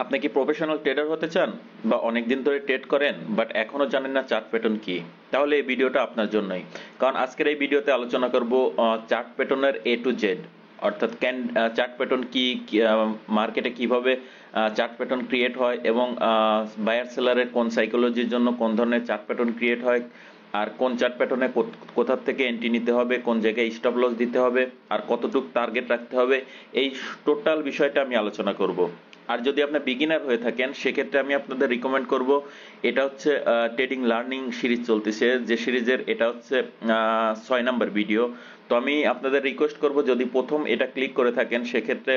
আপনি কি professional tedder হতে চান বা অনেক দিন ধরে ট্রেড করেন বাট এখনো জানেন না চার্ট প্যাটার্ন কি? তাহলে এই ভিডিওটা আপনার জন্যই। কারণ আজকের এই ভিডিওতে আলোচনা করব চার্ট প্যাটার্নের এ টু জেড, অর্থাৎ চার্ট প্যাটার্ন কি, মার্কেটে কিভাবে চার্ট প্যাটার্ন ক্রিয়েট হয় এবং বায়ার সেলারের কোন সাইকোলজির জন্য কোন ধরনের চার্ট প্যাটার্ন ক্রিয়েট হয়, আর কোন চার্ট প্যাটার্নে কোথা থেকে এন্ট্রি নিতে হবে, কোন জায়গায় স্টপ লস দিতে হবে, আর কতটুকু টার্গেট রাখতে হবে, এই টোটাল বিষয়টা আমি আলোচনা করব। আর যদি আপনি বিগিনার হয়ে থাকেন সেক্ষেত্রে আমি আপনাদের রিকমেন্ড করব, এটা হচ্ছে ট্রেডিং লার্নিং সিরিজ চলতেছে, যে সিরিজের এটা হচ্ছে 6 নম্বর ভিডিও। তো আমি আপনাদের রিকোয়েস্ট করব, যদি প্রথম এটা ক্লিক করে থাকেন সেক্ষেত্রে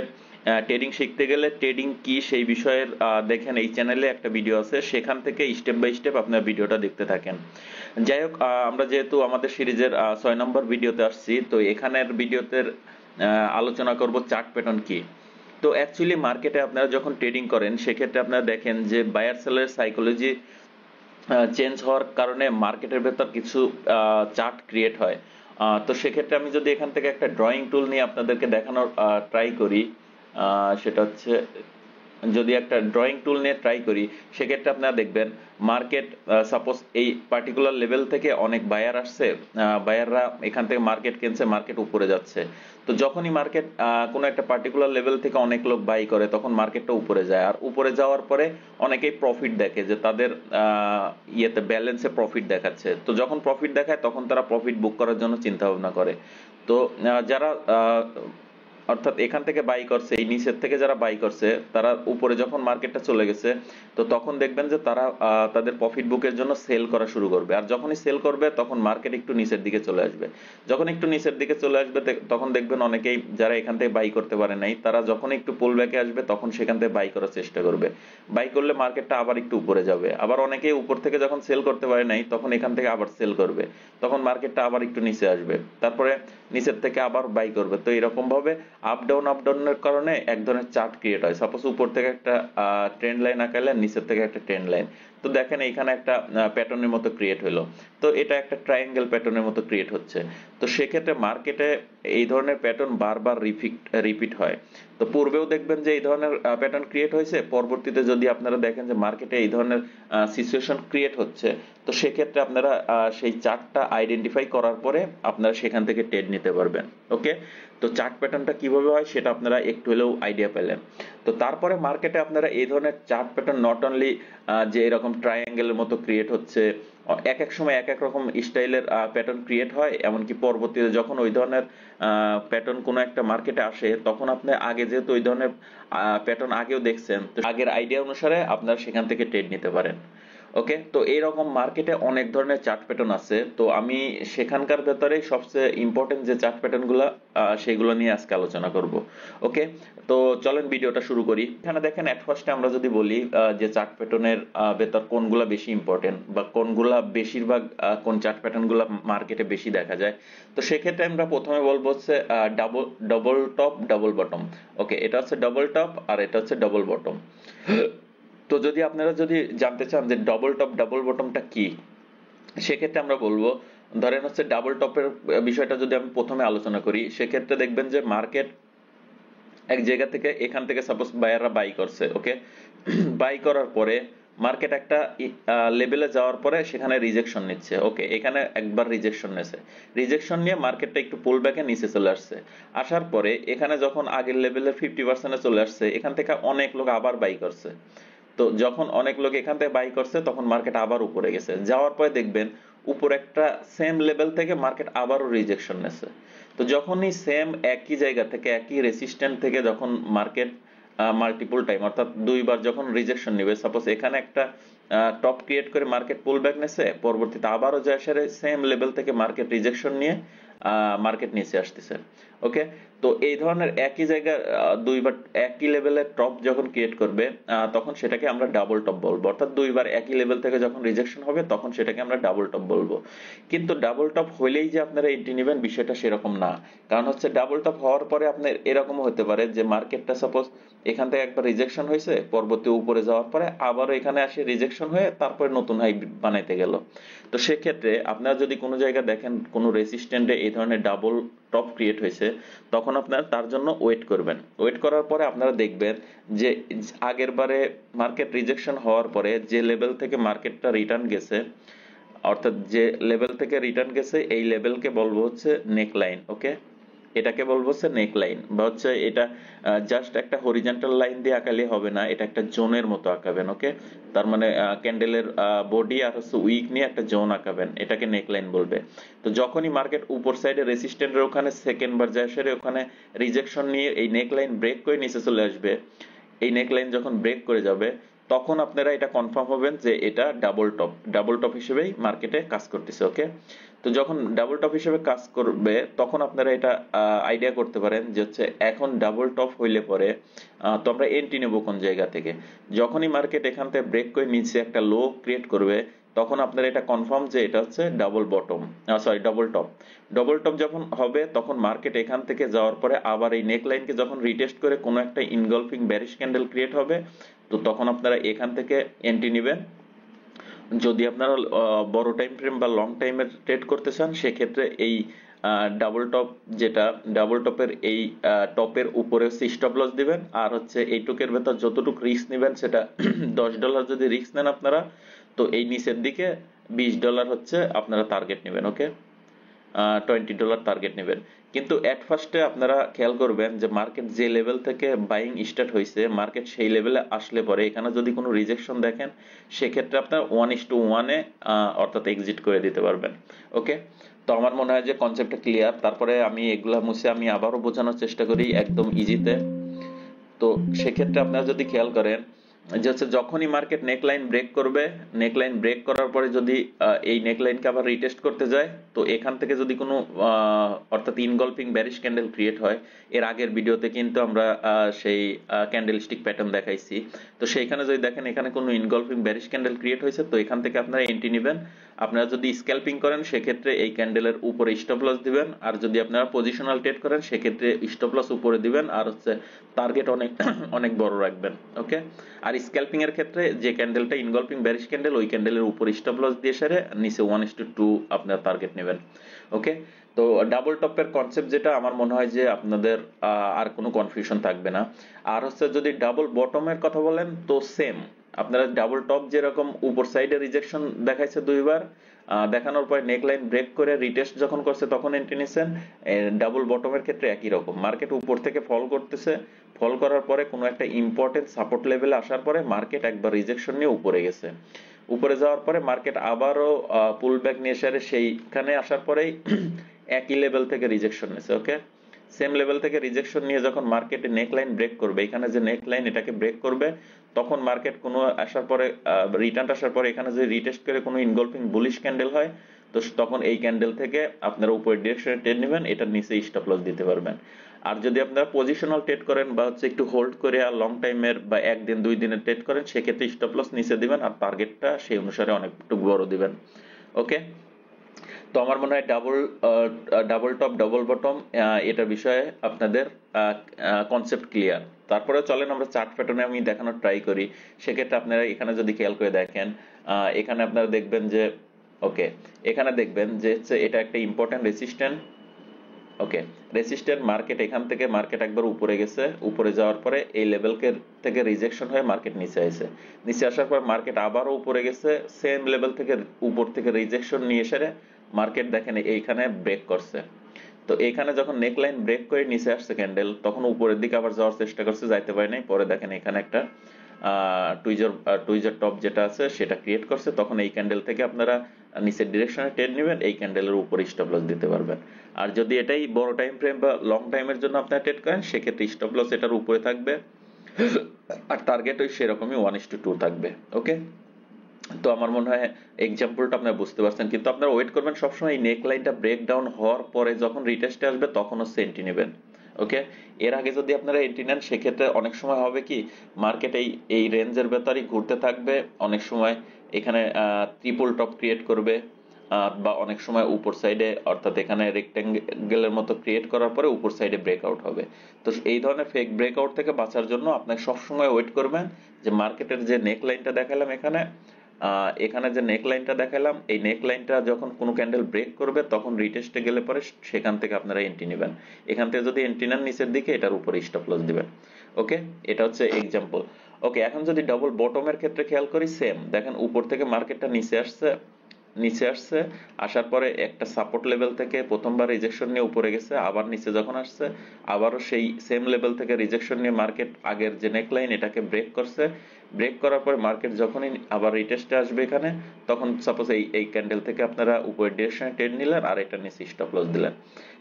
ট্রেডিং শিখতে গেলে ট্রেডিং কি সেই বিষয়ের দেখেন এই চ্যানেলে একটা ভিডিও আছে, সেখান থেকে স্টেপ বাই স্টেপ আপনার ভিডিওটা দেখতে থাকেন। যাই হোক, আমরা যেহেতু আমাদের সিরিজের 6 নম্বর ভিডিওতে আসছি, তো এখানের ভিডিওতে আলোচনা করব চার্ট প্যাটার্ন কি। তো অ্যাকচুয়ালি মার্কেটে আপনারা যখন ট্রেডিং করেন সেক্ষেত্রে আপনারা দেখেন যে বায়ার সেলার সাইকোলজি চেঞ্জ হওয়ার কারণে মার্কেটের ভেতর কিছু চার্ট ক্রিয়েট হয়। তো সেক্ষেত্রে আমি যদি এখান থেকে একটা ড্রয়িং টুল নিয়ে আপনাদেরকে দেখানোর ট্রাই করি, সেটা হচ্ছে যদি একটা ড্রয়িং টুল নিয়ে ট্রাই করি, সেক্ষেত্রে আপনারা দেখবেন মার্কেট সাপোজ এই পার্টিকুলার লেভেল থেকে অনেক বায়ার আসছে, বায়াররা এখান থেকে মার্কেট কিনছে, মার্কেট উপরে যাচ্ছে। তো যখনই মার্কেট কোনো একটা পার্টিকুলার লেভেল থেকে অনেক লোক বাই করে তখন মার্কেটটা উপরে যায়, আর উপরে যাওয়ার পরে অনেকেই প্রফিট দেখে যে তাদের ইয়েতে ব্যালেন্সে প্রফিট দেখাচ্ছে। তো যখন প্রফিট দেখায় তখন তারা প্রফিট বুক করার জন্য চিন্তা ভাবনা করে। তো যারা অর্থাৎ এখান থেকে বাই করছে, এই নিচের থেকে যারা বাই করছে তারা উপরে যখন মার্কেটটা চলে গেছে, তো তখন দেখবেন যে তারা তাদের প্রফিট বুকের জন্য সেল করা শুরু করবে। আর যখনই সেল করবে তখন মার্কেট একটু নিচের দিকে চলে আসবে। যখন একটু নিচের দিকে চলে আসবে তখন দেখবেন অনেকেই যারা এখান থেকে বাই করতে পারে নাই, তারা যখন একটু পুল ব্যাকে আসবে তখন সেখান থেকে বাই করার চেষ্টা করবে। বাই করলে মার্কেটটা আবার একটু উপরে যাবে। আবার অনেকেই উপর থেকে যখন সেল করতে পারে নাই তখন এখান থেকে আবার সেল করবে, তখন মার্কেটটা আবার একটু নিচে আসবে, তারপরে নিচের থেকে আবার বাই করবে। তো এরকম ভাবে আপ ডাউনের কারণে এক ধরনের চার্ট ক্রিয়েট হয়। সাপোজ উপর থেকে একটা ট্রেন্ড লাইন আঁকাইলেন, নিচের থেকে একটা ট্রেন্ড লাইন, তো দেখেন এইখানে একটা প্যাটার্নের মতো ক্রিয়েট হলো। তো এটা একটা ট্রায়াঙ্গেল প্যাটার্নের মতো ক্রিয়েট হচ্ছে। তো সেক্ষেত্রে মার্কেটে এই ধরনের প্যাটার্ন বারবার রিপিট হয়। তো পূর্বেও দেখবেন যে এই ধরনের প্যাটার্ন ক্রিয়েট হয়েছে, পরবর্তীতে যদি আপনারা দেখেন যে মার্কেটে এই ধরনের সিচুয়েশন ক্রিয়েট হচ্ছে, তো সেক্ষেত্রে আপনারা সেই চার্টটা আইডেন্টিফাই করার পরে আপনারা সেখান থেকে ট্রেড নিতে পারবেন। ওকে, তো চার্ট প্যাটার্নটা কিভাবে হয় সেটা আপনারা একটু হলেও আইডিয়া পেলেন। তো তারপরে মার্কেটে আপনারা এই ধরনের চার্ট প্যাটার্ন নট অনলি যে এরকম ট্রায়াঙ্গেলের মতো ক্রিয়েট হচ্ছে, এক এক সময় এক এক রকম স্টাইলের প্যাটার্ন ক্রিয়েট হয়। এমনকি পরবর্তীতে যখন ওই ধরনের প্যাটার্ন কোনো একটা মার্কেটে আসে, তখন আপনি আগে যেহেতু ওই ধরনের প্যাটার্ন আগেও দেখছেন, তো আগের আইডিয়া অনুসারে আপনারা সেখান থেকে ট্রেড নিতে পারেন। ওকে, তো এইরকম মার্কেটে অনেক ধরনের চার্ট প্যাটার্ন আছে। তো আমি সেখানকার ভেতরে সবচেয়ে ইম্পর্টেন্ট যে চার্ট প্যাটার্ন গুলা সেগুলো নিয়ে আজকে আলোচনা করব। ওকে, তো চলেন ভিডিওটা শুরু করি। এখানে দেখেন এট ফার্স্টে আমরা যদি বলি যে চার্ট প্যাটার্নের ভেতর কোনগুলা বেশি ইম্পর্টেন্ট বা কোনগুলা বেশিরভাগ কোন চার্ট প্যাটার্ন গুলা মার্কেটে বেশি দেখা যায়, তো সেক্ষেত্রে আমরা প্রথমে বলবো হচ্ছে ডবল টপ ডাবল বটম। ওকে, এটা হচ্ছে ডবল টপ আর এটা হচ্ছে ডবল বটম। তো যদি আপনারা যদি জানতে চান যে ডবল টপ ডাবল বটমটা কি, সেক্ষেত্রে আমরা বলবো, ধরেন হচ্ছে ডাবল টপের বিষয়টা যদি আমি প্রথমে আলোচনা করি, সেক্ষেত্রে দেখবেন যে মার্কেট এক জায়গা থেকে এখান থেকে সাপোজ বায়াররা বাই করছে। ওকে, বাই করার পরে মার্কেট একটা লেভেলে যাওয়ার পরে সেখানে রিজেকশন নিচ্ছে। ওকে, এখানে একবার রিজেকশন নিয়েছে, রিজেকশন নিয়ে মার্কেটটা একটু পুল ব্যাকে নিচে চলে আসছে। আসার পরে এখানে যখন আগের লেভেলের 50% চলে আসছে, এখান থেকে অনেক লোক আবার বাই করছে। তো যখন অনেক লোক এখান থেকে বাই করছে তখন মার্কেট আবার উপরে গেছে, যাওয়ার পরে দেখবেন উপর একটা সেম লেভেল থেকে মার্কেট আবারও রিজেকশন নেছে। তো যখনই সেম একই জায়গা থেকে একই রেসিস্ট্যান্ট থেকে যখন মার্কেট মাল্টিপল টাইম অর্থাৎ দুইবার যখন রিজেকশন নেবে, সাপোজ এখানে একটা টপ ক্রিয়েট করে মার্কেট পুল ব্যাক নেছে, পরবর্তীতে আবারও যায় সেরে সেম লেভেল থেকে মার্কেট রিজেকশন নিয়ে মার্কেট নিচে আসতেছে। ওকে, তো এই ধরনের একই জায়গা দুইবার একই লেভেলের টপ যখন ক্রিয়েট করবে তখন সেটাকে আমরা ডাবল টপ বলবো। অর্থাৎ দুইবার একই লেভেল থেকে যখন রিজেকশন হবে তখন সেটাকে আমরা ডাবল টপ বলবো। কিন্তু ডাবল টপ হইলেই যে আপনারা এন্ট্রি নেবেন বিষয়টা সেরকম না। কারণ হচ্ছে ডাবল টপ হওয়ার পরে আপনার এরকমও হতে পারে যে মার্কেটটা সাপোজ এখান থেকে একবার রিজেকশন হয়েছে, পরবর্তী উপরে যাওয়ার পরে আবারও এখানে আসে রিজেকশন হয়ে তারপরে নতুন হাই বানাইতে গেল। তো সেক্ষেত্রে আপনারা যদি কোনো জায়গায় দেখেন কোনো রেসিস্ট্যান্টে এই ধরনের ডাবল টপ ক্রিয়েট হয়েছে, তখন আপনারা তার জন্য ওয়েট করবেন। ওয়েট করার পরে আপনারা দেখবেন যে আগের বারে মার্কেট রিজেকশন হওয়ার পরে যে লেভেল থেকে মার্কেটটা রিটার্ন গেছে, অর্থাৎ যে লেভেল থেকে রিটার্ন গেছে এই লেভেলকে বলবো হচ্ছে নেক লাইন। ওকে, এটাকে বলবো হচ্ছে নেক লাইন, বা হচ্ছে এটা জাস্ট একটা হরিজন্টাল লাইন দিয়ে আঁকালে হবে না, এটা একটা জোনের মতো আঁকাবেন। ওকে, তার মানে ক্যান্ডেলের বডি আর হচ্ছে উইক নিয়ে একটা জোন আঁকাবেন, এটাকে নেক লাইন বলবে। তো যখনই মার্কেট উপর সাইডে রেসিস্ট্যান্টের ওখানে সেকেন্ড বার যায় সেরে ওখানে রিজেকশন নিয়ে এই নেক লাইন ব্রেক করে নিচে চলে আসবে, এই নেক লাইন যখন ব্রেক করে যাবে তখন আপনারা এটা কনফার্ম হবেন যে এটা ডাবল টপ হিসেবেই মার্কেটে কাজ করতেছে। ওকে, তো যখন ডাবল টপ হিসেবে কাজ করবে তখন আপনারা এটা আইডিয়া করতে পারেন যে হচ্ছে এখন ডাবল টপ হইলে পরে তো আমরা এন্ট্রি নেব কোন জায়গা থেকে। যখনই মার্কেট এখান থেকে ব্রেক করে নিচে একটা লো ক্রিয়েট করবে তখন আপনারা এটা কনফার্ম যে এটা হচ্ছে ডাবল টপ যখন হবে তখন মার্কেট এখান থেকে যাওয়ার পরে আবার এই নেক লাইনকে যখন রিটেস্ট করে কোনো একটা ইনগলফিং ব্যারিশ ক্যান্ডেল ক্রিয়েট হবে, তো তখন আপনারা এখান থেকে এন্ট্রি নেবেন। যদি আপনারা বড় টাইম ফ্রেম বা লং টাইমের ট্রেড করতে চান সেক্ষেত্রে এই ডাবল টপের এই টপের উপরে স্টপ লস দিবেন, আর হচ্ছে এইটুকের ভেতর যতটুকু রিস্ক নেবেন সেটা $10 যদি রিস্ক নেন আপনারা, তো এই নিচের দিকে $20 হচ্ছে আপনারা টার্গেট নেবেন। ওকে, $20 টার্গেট নেবেন। কিন্তু এট ফার্স্টে আপনারা খেয়াল করবেন যে মার্কেট যে লেভেল থেকে বাইং স্টার্ট হয়েছে মার্কেট সেই লেভেলে আসলে পরে এখানে যদি কোনো রিজেকশন দেখেন সেক্ষেত্রে আপনার 1:1 অর্থাৎ এক্সিট করে দিতে পারবেন। ওকে, তো আমার মনে হয় যে কনসেপ্টটা ক্লিয়ার। তারপরে আমি এগুলা মুছে আমি আবারও বোঝানোর চেষ্টা করি একদম ইজিতে। তো সেক্ষেত্রে আপনারা যদি খেয়াল করেন যে হচ্ছে যখনই মার্কেট নেকলাইন ব্রেক করবে, নেকলাইন ব্রেক করার পরে যদি এই নেকলাইনকে আবার রিটেস্ট করতে যায়, তো এখান থেকে যদি কোনো অর্থাৎ ইনগলফিং ব্যারিশ ক্যান্ডেল ক্রিয়েট হয়, এর আগের ভিডিওতে কিন্তু আমরা সেই ক্যান্ডেল স্টিক প্যাটার্ন দেখাইছি। তো সেইখানে যদি দেখেন এখানে কোনো ইনগলফিং ব্যারিশ ক্যান্ডেল ক্রিয়েট হয়েছে, তো এখান থেকে আপনারা এন্ট্রি নেবেন। আপনারা যদি স্ক্যাল্পিং করেন সেক্ষেত্রে এই ক্যান্ডেলের উপরে স্টপ লস দিবেন, আর যদি আপনারা পজিশনাল ট্রেড করেন সেক্ষেত্রে স্টপ লস উপরে দিবেন আর হচ্ছে টার্গেট অনেক অনেক বড় রাখবেন। ওকে, আর স্ক্যাল্পিং এর ক্ষেত্রে যে ক্যান্ডেলটা ইনগলফিং ব্যারিশ ক্যান্ডেল ওই ক্যান্ডেলের উপর স্টপ লস দিয়ে সেরে নিচে 1:2 আপনার টার্গেট নেবেন। ওকে, তো ডাবল টপের কনসেপ্ট যেটা আমার মনে হয় যে আপনাদের আর কোনো কনফিউশন থাকবে না। আর হচ্ছে যদি ডাবল বটমের কথা বলেন তো সেম, আপনারা ডাবল টপ যেরকম উপর সাইডে রিজেকশন দেখাইছে দুইবার, দেখানোর পরে নেকলাইন ব্রেক করে রিটেস্ট যখন করছে তখন এন্ট্রি নিছেন। ডাবল বটমের ক্ষেত্রে একই রকম, মার্কেট উপর থেকে ফল করতেছে, ফল করার পরে কোনো একটা ইম্পর্টেন্ট সাপোর্ট লেভেলে আসার পরে মার্কেট একবার রিজেকশন নিয়ে উপরে গেছে, উপরে যাওয়ার পরে মার্কেট আবারও পুল ব্যাক নিয়ে এসে সেইখানে আসার পরেই একই লেভেল থেকে রিজেকশন নিছে। ওকে, সেম লেভেল থেকে রিজেকশন নিয়ে যখন মার্কেটে নেকলাইন ব্রেক করবে, এখানে যে নেকলাইন এটাকে ব্রেক করবে, তখন মার্কেট কোনো আসার পরে রিটার্ন আসার পরে এখানে যে রিটেস্ট করে কোনো ইনগলফিং বুলিশ ক্যান্ডেল হয়, তো তখন এই ক্যান্ডেল থেকে আপনারা উপরের ডিরেকশনে ট্রেড নেবেন, এটার নিচে স্টপ লস দিতে পারবেন। আর যদি আপনারা পজিশনাল ট্রেড করেন বা হচ্ছে একটু হোল্ড করে আর লং টাইমের বা একদিন দুই দিনের ট্রেড করেন সেক্ষেত্রে স্টপ লস নিচে দিবেন আর টার্গেটটা সেই অনুসারে অনেকটু বড় দিবেন। ওকে, তো আমার মনে হয় ডাবল টপ ডাবল বটম এটার বিষয়ে আপনাদের কনসেপ্ট ক্লিয়ার। তারপরে চলেন আমরা চার্ট প্যাটার্নে আমি দেখানোর ট্রাই করি। সেক্ষেত্রে আপনারা এখানে যদি খেয়াল করে দেখেন, এখানে আপনারা দেখবেন যে ওকে, এখানে দেখবেন যে এটা একটা ইম্পর্টেন্ট রেসিস্ট্যান্ট। ওকে, রেসিস্ট্যান্ট মার্কেট এখান থেকে মার্কেট একবার উপরে গেছে, উপরে যাওয়ার পরে এই লেভেলকে থেকে রিজেকশন হয়ে মার্কেট নিচে আসে, নিচে আসার পর মার্কেট আবারও উপরে গেছে, সেম লেভেল থেকে উপর থেকে রিজেকশন নিয়ে এসে মার্কেট দেখেন এইখানে ব্রেক করছে। তো এখানে যখন নেকলাইন ব্রেক করে নিচে আসছে ক্যান্ডেল তখন উপরের দিকে আবার যাওয়ার চেষ্টা করছে, যাইতে পারে নাই, পরে দেখেন এখানে একটা টুইজার টপ যেটা আছে সেটা ক্রিয়েট করছে, তখন এই ক্যান্ডেল থেকে আপনারা নিচের ডিরেকশনে ট্রেড নেবেন, এই ক্যান্ডেলের উপরে স্টপ লস দিতে পারবেন। আর যদি এটাই বড় টাইম ফ্রেম বা লং টাইমের জন্য আপনারা ট্রেড করেন সেক্ষেত্রে স্টপ লস এটার উপরে থাকবে আর টার্গেট ওই সেরকমই 1:2 থাকবে। ওকে, তো আমার মনে হয় এক্সাম্পলটা আপনারা বুঝতে পারছেন, কিন্তু আপনারা ওয়েট করবেন সবসময় এই নেক লাইনটা ব্রেক ডাউন হওয়ার পরে যখন রিটেস্টে আসবে তখন হচ্ছে এন্ট্রি নেবেন। ওকে, এর আগে যদি আপনারা এন্ট্রি নেন সেক্ষেত্রে অনেক সময় হবে কি মার্কেট এই রেঞ্জের ভেতরই ঘুরতে থাকবে, অনেক সময় এখানে ট্রিপল টপ ক্রিয়েট করবে, বা অনেক সময় উপর সাইডে অর্থাৎ এখানে রেক্টেঙ্গেলের মতো ক্রিয়েট করার পরে উপর সাইডে ব্রেকআউট হবে। তো এই ধরনের ফেক ব্রেকআউট থেকে বাঁচার জন্য আপনাকে সবসময় ওয়েট করবেন যে মার্কেটের যে নেক লাইনটা দেখালাম এখানে এখানে যে নেক লাইনটা দেখালাম, এই নেক লাইনটা যখন কোনো ক্যান্ডেল ব্রেক করবে তখন রিটেস্টে গেলে পরে সেখান থেকে আপনারা এন্ট্রি নেবেন। এখান থেকে যদি এন্ট্রি নেন নিচের দিকে, এটার উপরে স্টপ লস দিবেন। ওকে, এটা হচ্ছে এক্সাম্পল। ওকে, এখন যদি ডাবল বটমের ক্ষেত্রে খেয়াল করি, সেম দেখেন উপর থেকে মার্কেটটা নিচে আসছে, আসার পরে একটা সাপোর্ট লেভেল থেকে প্রথমবার রিজেকশন নিয়ে উপরে গেছে, আবার নিচে যখন আসছে আবারও সেই সেম লেভেল থেকে রিজেকশন নিয়ে মার্কেট আগের যে নেকলাইন এটাকে ব্রেক করছে। ব্রেক করার পরে মার্কেট যখনই আবার রিটেস্টে আসবে এখানে, তখন সাপোজ এই ক্যান্ডেল থেকে আপনারা উপরের ডিরেকশনে ট্রেড নিলেন আর এটা নিচে স্টপ লস দিলেন।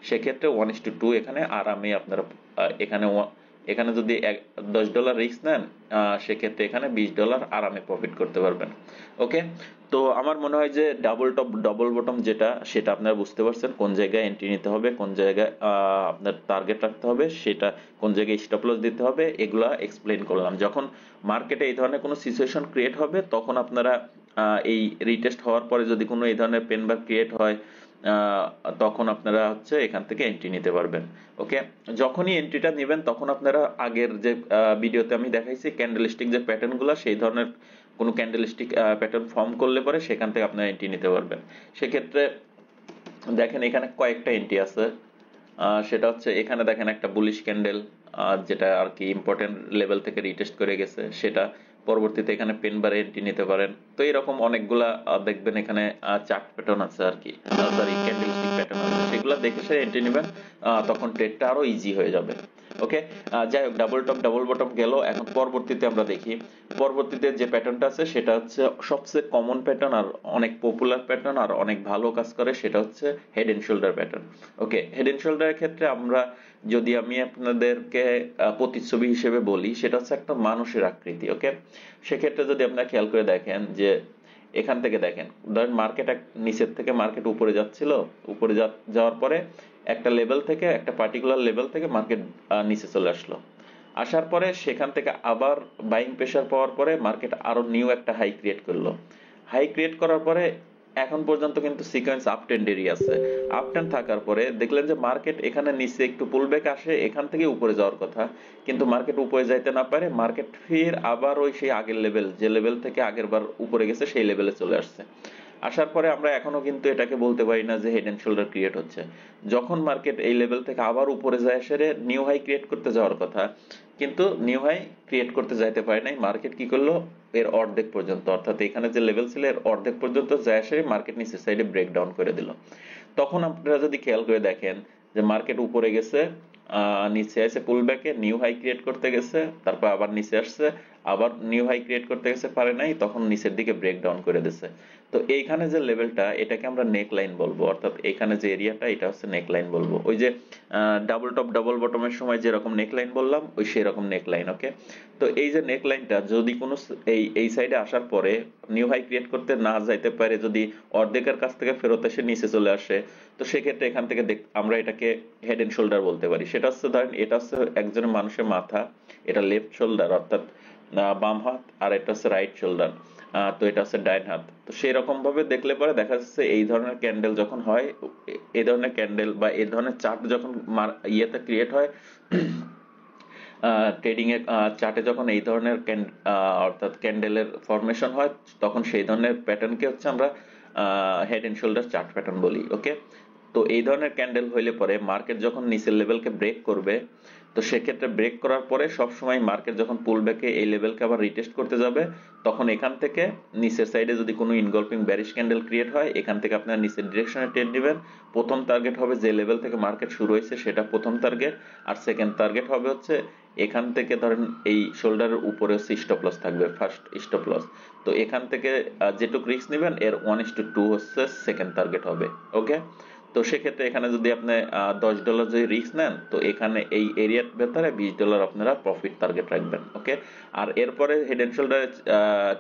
সেক্ষেত্রে 1:2 এখানে আরামে আপনারা এখানে এখানে যদি $10 রিস্ক নেন, সেক্ষেত্রে এখানে $20 আরামে প্রফিট করতে পারবেন। ওকে, তো আমার মনে হয় যে ডাবল টপ ডাবল বটম যেটা, সেটা আপনারা বুঝতে পারছেন কোন জায়গায় এন্ট্রি নিতে হবে, কোন জায়গায় আপনার টার্গেট রাখতে হবে, সেটা কোন জায়গায় স্টপ লস দিতে হবে, এগুলা এক্সপ্লেইন করলাম। যখন মার্কেটে এই ধরনের কোনো সিচুয়েশন ক্রিয়েট হবে তখন আপনারা এই রিটেস্ট হওয়ার পরে যদি কোনো এই ধরনের পেন বার ক্রিয়েট হয়, তখন আপনারা হচ্ছে এখান থেকে এন্ট্রি নিতে পারবেন। ওকে, যখনই এন্ট্রিটা নেবেন তখন আপনারা আগের যে ভিডিওতে আমি দেখাইছি ক্যান্ডেলস্টিক যে প্যাটার্ন গুলা, সেই ধরনের কোনো ক্যান্ডেলস্টিক প্যাটার্ন ফর্ম করলে পরে সেখান থেকে আপনারা এন্ট্রি নিতে পারবেন। সেক্ষেত্রে দেখেন এখানে কয়েকটা এন্ট্রি আছে। সেটা হচ্ছে এখানে দেখেন একটা বুলিশ ক্যান্ডেল, যেটা আর কি ইম্পর্টেন্ট লেভেল থেকে রিটেস্ট করে গেছে, সেটা পরবর্তীতে এখানে পেন বারে এন্ট্রি নিতে পারেন। তো এরকম অনেকগুলা দেখবেন এখানে চার্ট প্যাটার্ন আছে আর কি, সরি ক্যান্ডেলস্টিক প্যাটার্ন আছে, সেগুলো দেখে সে এন্ট্রি নেবেন, তখন ট্রেডটা আরো ইজি হয়ে যাবে। ওকে, যাই হোক, ডাবল টপ ডাবল বটম গেল। এখন পরবর্তীতে আমরা দেখি, পরবর্তীতে যে প্যাটার্নটা আছে সেটা হচ্ছে সবচেয়ে কমন প্যাটার্ন আর অনেক পপুলার প্যাটার্ন আর অনেক ভালো কাজ করে, সেটা হচ্ছে head and shoulder pattern. Okay, head and শোল্ডারের ক্ষেত্রে যদি আমি আপনাদেরকে প্রতিচ্ছবি হিসেবে বলি, সেটা হচ্ছে একটা মানুষের আকৃতি। ওকে, সেক্ষেত্রে যদি আপনারা খেয়াল করে দেখেন যে এখান থেকে দেখেন, ধরেন মার্কেট নিচের থেকে মার্কেট উপরে যাচ্ছিল, উপরে যাওয়ার পরে একটা লেভেল থেকে, একটা পার্টিকুলার লেভেল থেকে মার্কেট নিচে চলে আসলো। আসার পরে সেখান থেকে আবার বাইং প্রেসার পাওয়ার পরে মার্কেট আরো নিউ একটা হাই ক্রিয়েট করলো। হাই ক্রিয়েট করার পরে এখন পর্যন্ত কিন্তু সিকোয়েন্স আপ ট্রেন্ডেরই আছে। আপ ট্রেন্ড থাকার পরে দেখলেন যে মার্কেট এখানে নিচে একটু পুলব্যাক আসে, এখান থেকে উপরে যাওয়ার কথা, কিন্তু মার্কেট উপরে যাইতে না পারে, মার্কেট ফির আবার ওই সেই আগের লেভেল, যে লেভেল থেকে আগের বার উপরে গেছে সেই লেভেলে চলে আসছে। আসার পরে আমরা এখনো কিন্তু এটাকে বলতে পারি না যে হেড এন্ড শোল্ডার ক্রিয়েট হচ্ছে। যখন মার্কেট এই লেভেল থেকে আবার উপরে যায় এসে নিউ হাই ক্রিয়েট করতে যাওয়ার কথা, কিন্তু নিউ হাই ক্রিয়েট করতে যাইতে পারে নাই। মার্কেট কি করলো, এর অর্ধেক পর্যন্ত, অর্থাৎ এখানে যে লেভেল ছিল এর অর্ধেক পর্যন্ত যায় এসে মার্কেট নিচের সাইডে ব্রেকডাউন করে দিল। তখন আপনারা যদি খেয়াল করে দেখেন যে মার্কেট উপরে গেছে, নিচে এসে পুলব্যাকে নিউ হাই ক্রিয়েট করতে গেছে, তারপর আবার নিচে আসছে, আবার নিউ হাই ক্রিয়েট করতে গেছে, পারে নাই, তখন নিচের দিকে ব্রেকডাউন করে দিছে। তো এইখানে যে লেভেলটা, এটাকে আমরা নেক লাইন বলবো, অর্থাৎ এখানে যে এরিয়াটা এটা হচ্ছে নেক লাইন বলবো। ওই যে ডাবল টপ ডাবল বটমের সময় যেরকম নেক লাইন বললাম, ওই সেরকম নেক লাইন। ওকে, তো এই যে নেক লাইনটা যদি কোনো এই সাইডে আসার পরে নিউ হাই ক্রিয়েট করতে না যাইতে পারে, যদি অর্ধেকের কাছ থেকে ফেরত এসে নিচে চলে আসে, তো সেক্ষেত্রে এখান থেকে আমরা এটাকে হেড এন্ড শোল্ডার বলতে পারি। সেটা হচ্ছে ধরেন এটা হচ্ছে একজনের মানুষের মাথা, এটা লেফট শোল্ডার অর্থাৎ বাম হাত, আর এটা হচ্ছে রাইট শোল্ডার, তো এটা হচ্ছে ডাইন হাত। তো সেই রকম ভাবে দেখলে পরে দেখা যাচ্ছে এই ধরনের ক্যান্ডেল যখন হয়, এই ধরনের ক্যান্ডেল বা এই ধরনের চার্ট যখন ইয়েতে ক্রিয়েট হয়, ট্রেডিং এর চার্টে যখন এই ধরনের অর্থাৎ ক্যান্ডেলের ফরমেশন হয়, তখন সেই ধরনের প্যাটার্নকে হচ্ছে আমরা head and shoulder chart pattern বলি। ওকে, তো এই ধরনের ক্যান্ডেল হইলে পরে মার্কেট যখন নিচের লেভেলকে ব্রেক করবে, তো সেক্ষেত্রে ব্রেক করার পরে সবসময় মার্কেট যখন পুল ব্যাকে এই লেভেলকে আবার রিটেস্ট করতে যাবে, তখন এখান থেকে নিচের সাইডে যদি কোনো ইনগলফিং ব্যারিশ ক্যান্ডেল ক্রিয়েট হয়, এখান থেকে আপনারা নিচের ডিরেকশনে ট্রেড নেবেন। প্রথম টার্গেট হবে যে লেভেল থেকে মার্কেট শুরু হয়েছে সেটা প্রথম টার্গেট, আর সেকেন্ড টার্গেট হবে হচ্ছে এখান থেকে ধরেন এই শোল্ডারের উপরে হচ্ছে স্টপ লস থাকবে, ফার্স্ট স্টপ লস। তো এখান থেকে যেটুকু রিস্ক নেবেন এর 1:2 হচ্ছে সেকেন্ড টার্গেট হবে। ওকে, তো সেক্ষেত্রে এখানে যদি আপনি $10 যদি রিস্ক নেন, তো এখানে এই এরিয়ার ভেতরে $20 আপনারা প্রফিট টার্গেট রাখবেন। ওকে, আর এরপরে হেড এন্ড শোল্ডারে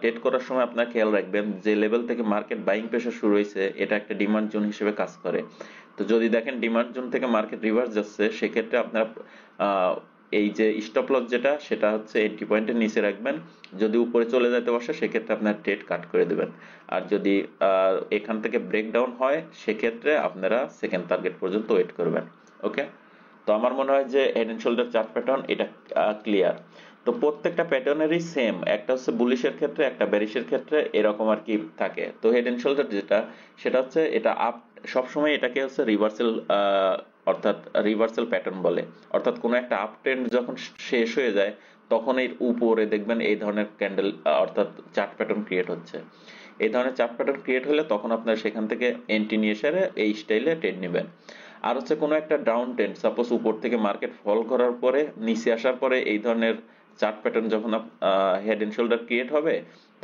ট্রেড করার সময় আপনারা খেয়াল রাখবেন যে লেভেল থেকে মার্কেট বাইং প্রেসার শুরু হয়েছে, এটা একটা ডিমান্ড জোন হিসেবে কাজ করে। তো যদি দেখেন ডিমান্ড জোন থেকে মার্কেট রিভার্স যাচ্ছে, সেক্ষেত্রে আপনারা এই যে স্টপ লস যেটা, সেটা হচ্ছে এন্ট্রি পয়েন্টের নিচে রাখবেন। যদি উপরে চলে যেতে বসে সেক্ষেত্রে আপনার ট্রেড কাট করে দেবেন। আর যদি এখান থেকে ব্রেকডাউন হয়, সেক্ষেত্রে আপনারা সেকেন্ড টার্গেট পর্যন্ত ওয়েট করবেন। ওকে, তো আমার মনে হয় যে head and shoulder chart pattern এটা ক্লিয়ার। তো প্রত্যেকটা প্যাটার্নেরই সেম, একটা হচ্ছে বুলিশের ক্ষেত্রে একটা বেরিশের ক্ষেত্রে এরকম আর কি থাকে। তো হেড এন্ড শোল্ডার যেটা, সেটা হচ্ছে এটা আপ, সবসময় এটাকে হচ্ছে রিভার্সাল, অর্থাৎ রিভার্সাল প্যাটার্ন বলে। অর্থাৎ কোনো একটা আপ ট্রেন্ড যখন শেষ হয়ে যায় তখন এর উপরে দেখবেন এই ধরনের ক্যান্ডেল, অর্থাৎ চার্ট প্যাটার্ন ক্রিয়েট হচ্ছে। এই ধরনের চার্ট প্যাটার্ন ক্রিয়েট হলে তখন আপনারা সেখান থেকে এন্ট্রি নিয়ে এসে এই স্টাইলে ট্রেড নেবেন। আর হচ্ছে কোনো একটা ডাউন ট্রেন্ড, সাপোজ উপর থেকে মার্কেট ফল করার পরে নিচে আসার পরে এই ধরনের চার্ট প্যাটার্ন যখন হেড এন্ড শোল্ডার ক্রিয়েট হবে,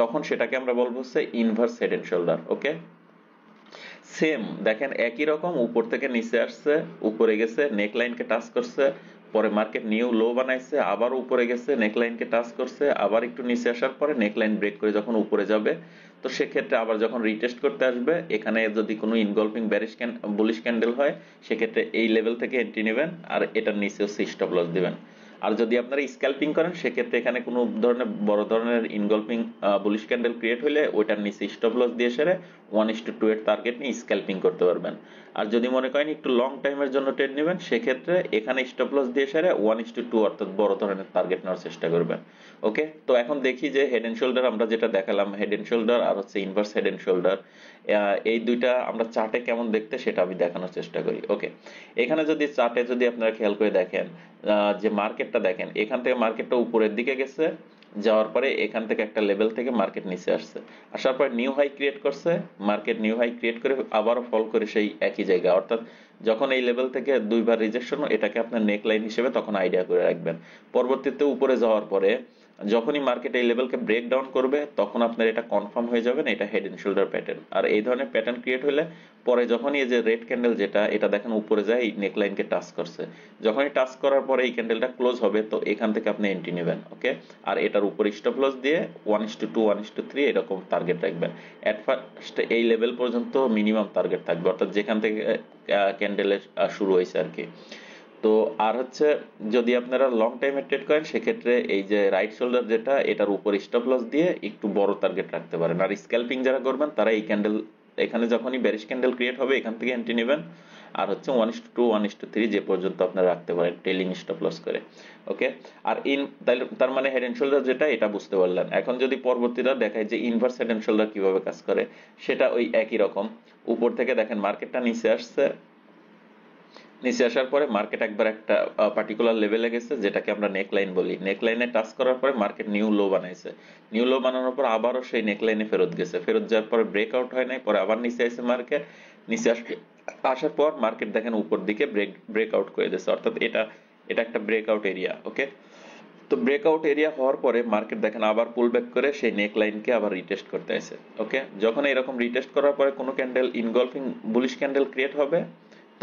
তখন সেটাকে আমরা বলবো হচ্ছে inverse head and shoulder. Okay, same দেখেন একই রকম, উপর থেকে নিচে আসছে, উপরে গেছে, নেক লাইনকে টাচ করছে, পরে মার্কেট নিউ লো বানাইছে, আবার উপরে গেছে, নেক লাইনকে টাচ করছে, আবার একটু নিচে আসার পরে নেক লাইন ব্রেক করে যখন উপরে যাবে, তো সেক্ষেত্রে আবার যখন রিটেস্ট করতে আসবে, এখানে যদি কোনো ইনগলফিং ব্যারিশ বুলিশ ক্যান্ডেল হয়, সেক্ষেত্রে এই লেভেল থেকে এন্ট্রি নেবেন আর এটার নিচে হচ্ছে স্টপ লস দিবেন। আর যদি আপনারা স্ক্যাল্পিং করেন, সেক্ষেত্রে এখানে কোনো ধরনের বড় ধরনের ইনগলফিং বুলিশ ক্যান্ডেল ক্রিয়েট হলে ওইটার নিচে স্টপ লস দিয়ে সেরে 1:2 এর টার্গেট নিয়ে স্ক্যাল্পিং করতে পারবেন। আর যদি মনে করেন একটু লং টাইমের জন্য ট্রেড নেবেন, সেক্ষেত্রে এখানে স্টপ লস দিয়ে সেরে 1:2 অর্থাৎ বড় ধরনের টার্গেট নেওয়ার চেষ্টা করবেন। ওকে, তো এখন দেখি যে হেড এন্ড শোল্ডার আমরা যেটা দেখালাম, হেড এন্ড শোল্ডার আর হচ্ছে ইনভার্স হেড এন্ড শোল্ডার, এই দুইটা আমরা চার্টে কেমন দেখতে সেটা আমি দেখানোর চেষ্টা করি। ওকে, এখানে যদি চার্টে যদি আপনারা খেয়াল করে দেখেন, যে মার্কেটটা দেখেন, এখান থেকে মার্কেটটা উপরের দিকে গেছে, যাওয়ার পরে এখান থেকে একটা লেভেল থেকে মার্কেট নিচে আসছে, আসার পর নিউ হাই ক্রিয়েট করছে, মার্কেট নিউ হাই ক্রিয়েট করে আবারও ফল করে সেই একই জায়গা। অর্থাৎ যখন এই লেভেল থেকে দুইবার রিজেকশন, এটাকে আপনার নেক লাইন হিসেবে তখন আইডিয়া করে রাখবেন। পরবর্তীতে উপরে যাওয়ার পরে যখনই মার্কেট এই লেভেলকে ব্রেক ডাউন করবে, তখন আপনার এটা কনফার্ম হয়ে যাবে এটা হেড এন্ড শোল্ডার প্যাটার্ন। আর এই ধরনের প্যাটার্ন ক্রিয়েট হলে পরে যখনই এই যে রেড ক্যান্ডেল যেটা, এটা দেখেন উপরে যায় এই নেক লাইনকে টাচ করছে, যখনই টাচ করার পরে এই ক্যান্ডেলটা ক্লোজ হবে, তো এখান থেকে আপনি এন্ট্রি নেবেন। ওকে, আর এটার উপরে স্টপ লস দিয়ে 1:2 1:3 এরকম টার্গেট রাখবেন। এট ফার্স্ট এই লেভেল পর্যন্ত মিনিমাম টার্গেট থাকবে, অর্থাৎ যেখান থেকে ক্যান্ডেলের শুরু হয়েছে আর কি। তো আর হচ্ছে যদি আপনারা লং টাইমে ট্রেড করেন, সেক্ষেত্রে এই যে রাইট শোল্ডার যেটা, এটার উপর স্টপ লস দিয়ে একটু বড় টার্গেট রাখতে পারেন। আর স্ক্যাল্পিং যারা করবেন তারা এই ক্যান্ডেল, এখানে যখনই বেরিশ ক্যান্ডেল ক্রিয়েট হবে এখান থেকে এন্ট্রি নেবেন। আর হচ্ছে 1:2 1:3 যে পর্যন্ত আপনারা রাখতে পারেন টেলিং স্টপ লস করে। ওকে, আর তার মানে হেড এন্ড শোল্ডার যেটা, এটা বুঝতে পারলেন। এখন যদি পরবর্তীটা দেখায় যে ইনভার্স হেড এন্ড শোল্ডার কিভাবে কাজ করে, সেটা ওই একই রকম। উপর থেকে দেখেন মার্কেটটা নিচে আসছে, নিচে আসার পরে মার্কেট একবার একটা পার্টিকুলার লেভেলে গেছে, যেটাকে আমরা নেক লাইন বলি। নেক লাইনে টাচ করার পরে মার্কেট নিউ লো বানাইছে, নিউ লো বানানোর পর আবারও সেই নেক লাইনে ফেরত গেছে, ফেরত যাওয়ার পরে ব্রেকআউট হয় নাই, পরে আবার নিচে আসছে মার্কেট, নিচে আসার পর মার্কেট দেখেন উপর দিকে ব্রেকআউট করে দিয়েছে, অর্থাৎ এটা এটা একটা ব্রেকআউট এরিয়া। ওকে, তো ব্রেকআউট এরিয়া হওয়ার পরে মার্কেট দেখেন আবার পুল ব্যাক করে সেই নেক লাইনকে আবার রিটেস্ট করতে আসে। ওকে, যখন এরকম রিটেস্ট করার পরে কোনো ক্যান্ডেল ইনগলফিং বুলিশ ক্যান্ডেল ক্রিয়েট হবে,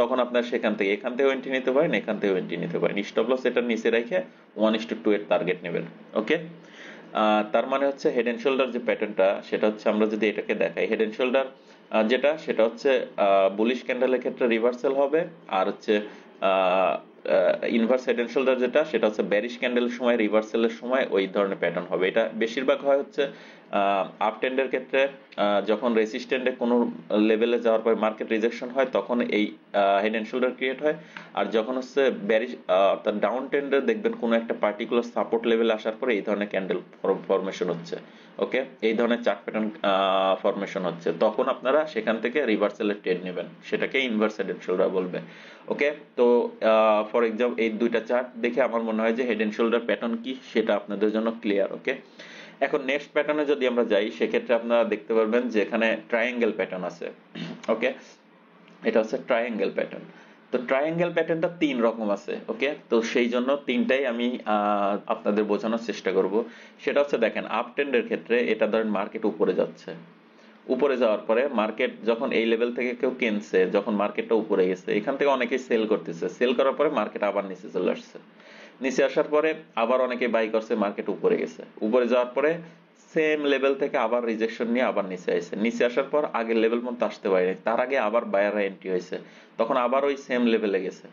তখন আপনার সেখান থেকে এখান থেকেও এন্ট্রি নিতে পারেন, এখান থেকেও এন্ট্রি নিতে পারেন। স্টপ লস এটার নিচে রেখে 1:2 এর টার্গেট নেবেন। ওকে, তার মানে হচ্ছে হেড এন্ড শোল্ডার যে প্যাটার্নটা, সেটা হচ্ছে আমরা যদি এটাকে দেখাই, হেড এন্ড শোল্ডার যেটা, সেটা হচ্ছে বুলিশ ক্যান্ডেলের ক্ষেত্রে রিভার্সাল হবে। আর হচ্ছে ইনভার্স হেড এন্ড শোল্ডার যেটা, সেটা হচ্ছে বেরিশ ক্যান্ডেলের সময়, রিভার্সালের সময় ওই ধরনের প্যাটার্ন হবে। এটা বেশিরভাগ হয় হচ্ছে আপ ট্রেন্ডের ক্ষেত্রে, যখন রেসিস্ট্যান্টে কোনো লেভেলে যাওয়ার পর মার্কেট রিজেকশন হয়, তখন এই হেড এন্ড শোল্ডার ক্রিয়েট হয়। আর যখন হচ্ছে বেরিশ অর্থাৎ ডাউন ট্রেন্ডে দেখবেন কোনো একটা পার্টিকুলার সাপোর্ট লেভেলে আসার পরে এই ধরনের ক্যান্ডেল ফরমেশন হচ্ছে। ওকে, এই ধরনের চার্ট প্যাটার্ন ফরমেশন হচ্ছে, তখন আপনারা সেখান থেকে রিভার্সালের ট্রেড নেবেন, সেটাকে ইনভার্স হেড এন্ড শোল্ডার বলবে। ওকে, তো ফর এক্সাম্পল এই দুইটা চার্ট দেখে আমার মনে হয় যে হেড এন্ড শোল্ডার প্যাটার্ন কি সেটা আপনাদের জন্য ক্লিয়ার। ওকে, এখন নেক্সট প্যাটার্নে যদি আমরা যাই, সেক্ষেত্রে আপনারা দেখতে পারবেন যে এখানে ট্রায়াঙ্গেল প্যাটার্ন আছে। ওকে, এটা হচ্ছে ট্রায়াঙ্গেল প্যাটার্ন। তো ট্রায়াঙ্গেল প্যাটার্নটা 3 রকম আছে। ওকে, তো সেই জন্য তিনটাই আমি আপনাদের বোঝানোর চেষ্টা করব। সেটা হচ্ছে দেখেন আপ ট্রেন্ডের ক্ষেত্রে এটা ধরেন মার্কেট উপরে যাচ্ছে, উপরে যাওয়ার পরে মার্কেট যখন এই লেভেল থেকে কেউ কিনছে, যখন মার্কেটটা উপরে গেছে, এখান থেকে অনেকেই সেল করতেছে, সেল করার পরে মার্কেট আবার নিচে চলে আসছে, নিচে আসার পরে আবার অনেকে বাই করছে, মার্কেট উপরে গেছে, উপরে যাওয়ার পরে সেম লেভেল থেকে আবার রিজেকশন নিয়ে আবার নিচে আসছে, নিচে আসার পর আগের লেভেল মতো আসতে পারেনি, তার আগে আবার বায়াররা এন্ট্রি হয়েছে, তখন আবার ওই সেম লেভেলে গেছে।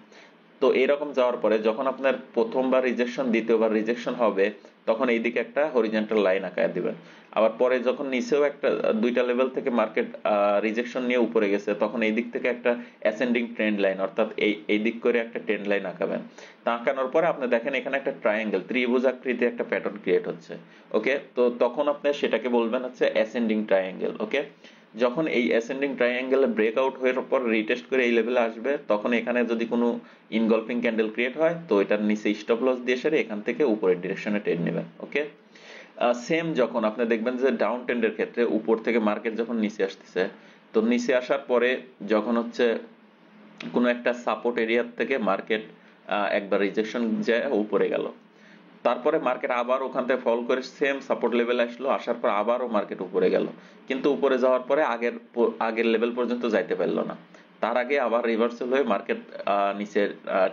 তো এরকম যাওয়ার পরে যখন আপনার প্রথমবার রিজেকশন, দ্বিতীয়বার রিজেকশন হবে, তখন এইদিকে একটা হরিজন্টাল লাইন আঁকায় দিবেন। আবার পরে যখন নিচেও একটা দুইটা লেভেল থেকে মার্কেট রিজেকশন নিয়ে উপরে গেছে, তখন এই দিক থেকে একটা অ্যাসেন্ডিং ট্রেন্ড লাইন, অর্থাৎ এই দিক করে একটা ট্রেন্ড লাইন আঁকাবেন। তা আঁকানোর পরে আপনি দেখেন এখানে একটা ট্রায়াঙ্গেল, ত্রিভুজ আকৃতি একটা প্যাটার্ন ক্রিয়েট হচ্ছে। ওকে, তো তখন আপনি সেটাকে বলবেন হচ্ছে অ্যাসেন্ডিং ট্রায়াঙ্গেল। ওকে, যখন এই অ্যাসেন্ডিং ট্রায়াঙ্গেলে ব্রেকআউট হয়ে পর রিটেস্ট করে এই লেভেলে আসবে, তখন এখানে যদি কোনো ইনগলফিং ক্যান্ডেল ক্রিয়েট হয়, তো এটার নিচে স্টপ লস দিয়ে সেরে এখান থেকে উপরের ডিরেকশনে ট্রেড নেবেন। ওকে, সেম যখন আপনি দেখবেন যে ডাউন ট্রেন্ডের ক্ষেত্রে উপর থেকে মার্কেট যখন নিচে আসতেছে, তো নিচে আসার পরে যখন হচ্ছে কোনো একটা সাপোর্ট এরিয়া থেকে মার্কেট একবার রিজেকশন যায় উপরে গেল, তারপরে মার্কেট আবার ওখান থেকে ফল করে সেম সাপোর্ট লেভেল আসলো, আসার পর আবারও মার্কেট উপরে গেল, কিন্তু উপরে যাওয়ার পরে আগের লেভেল পর্যন্ত যাইতে পারলো না। তার আগে আবার রিভার্সাল হয়ে মার্কেট নিচে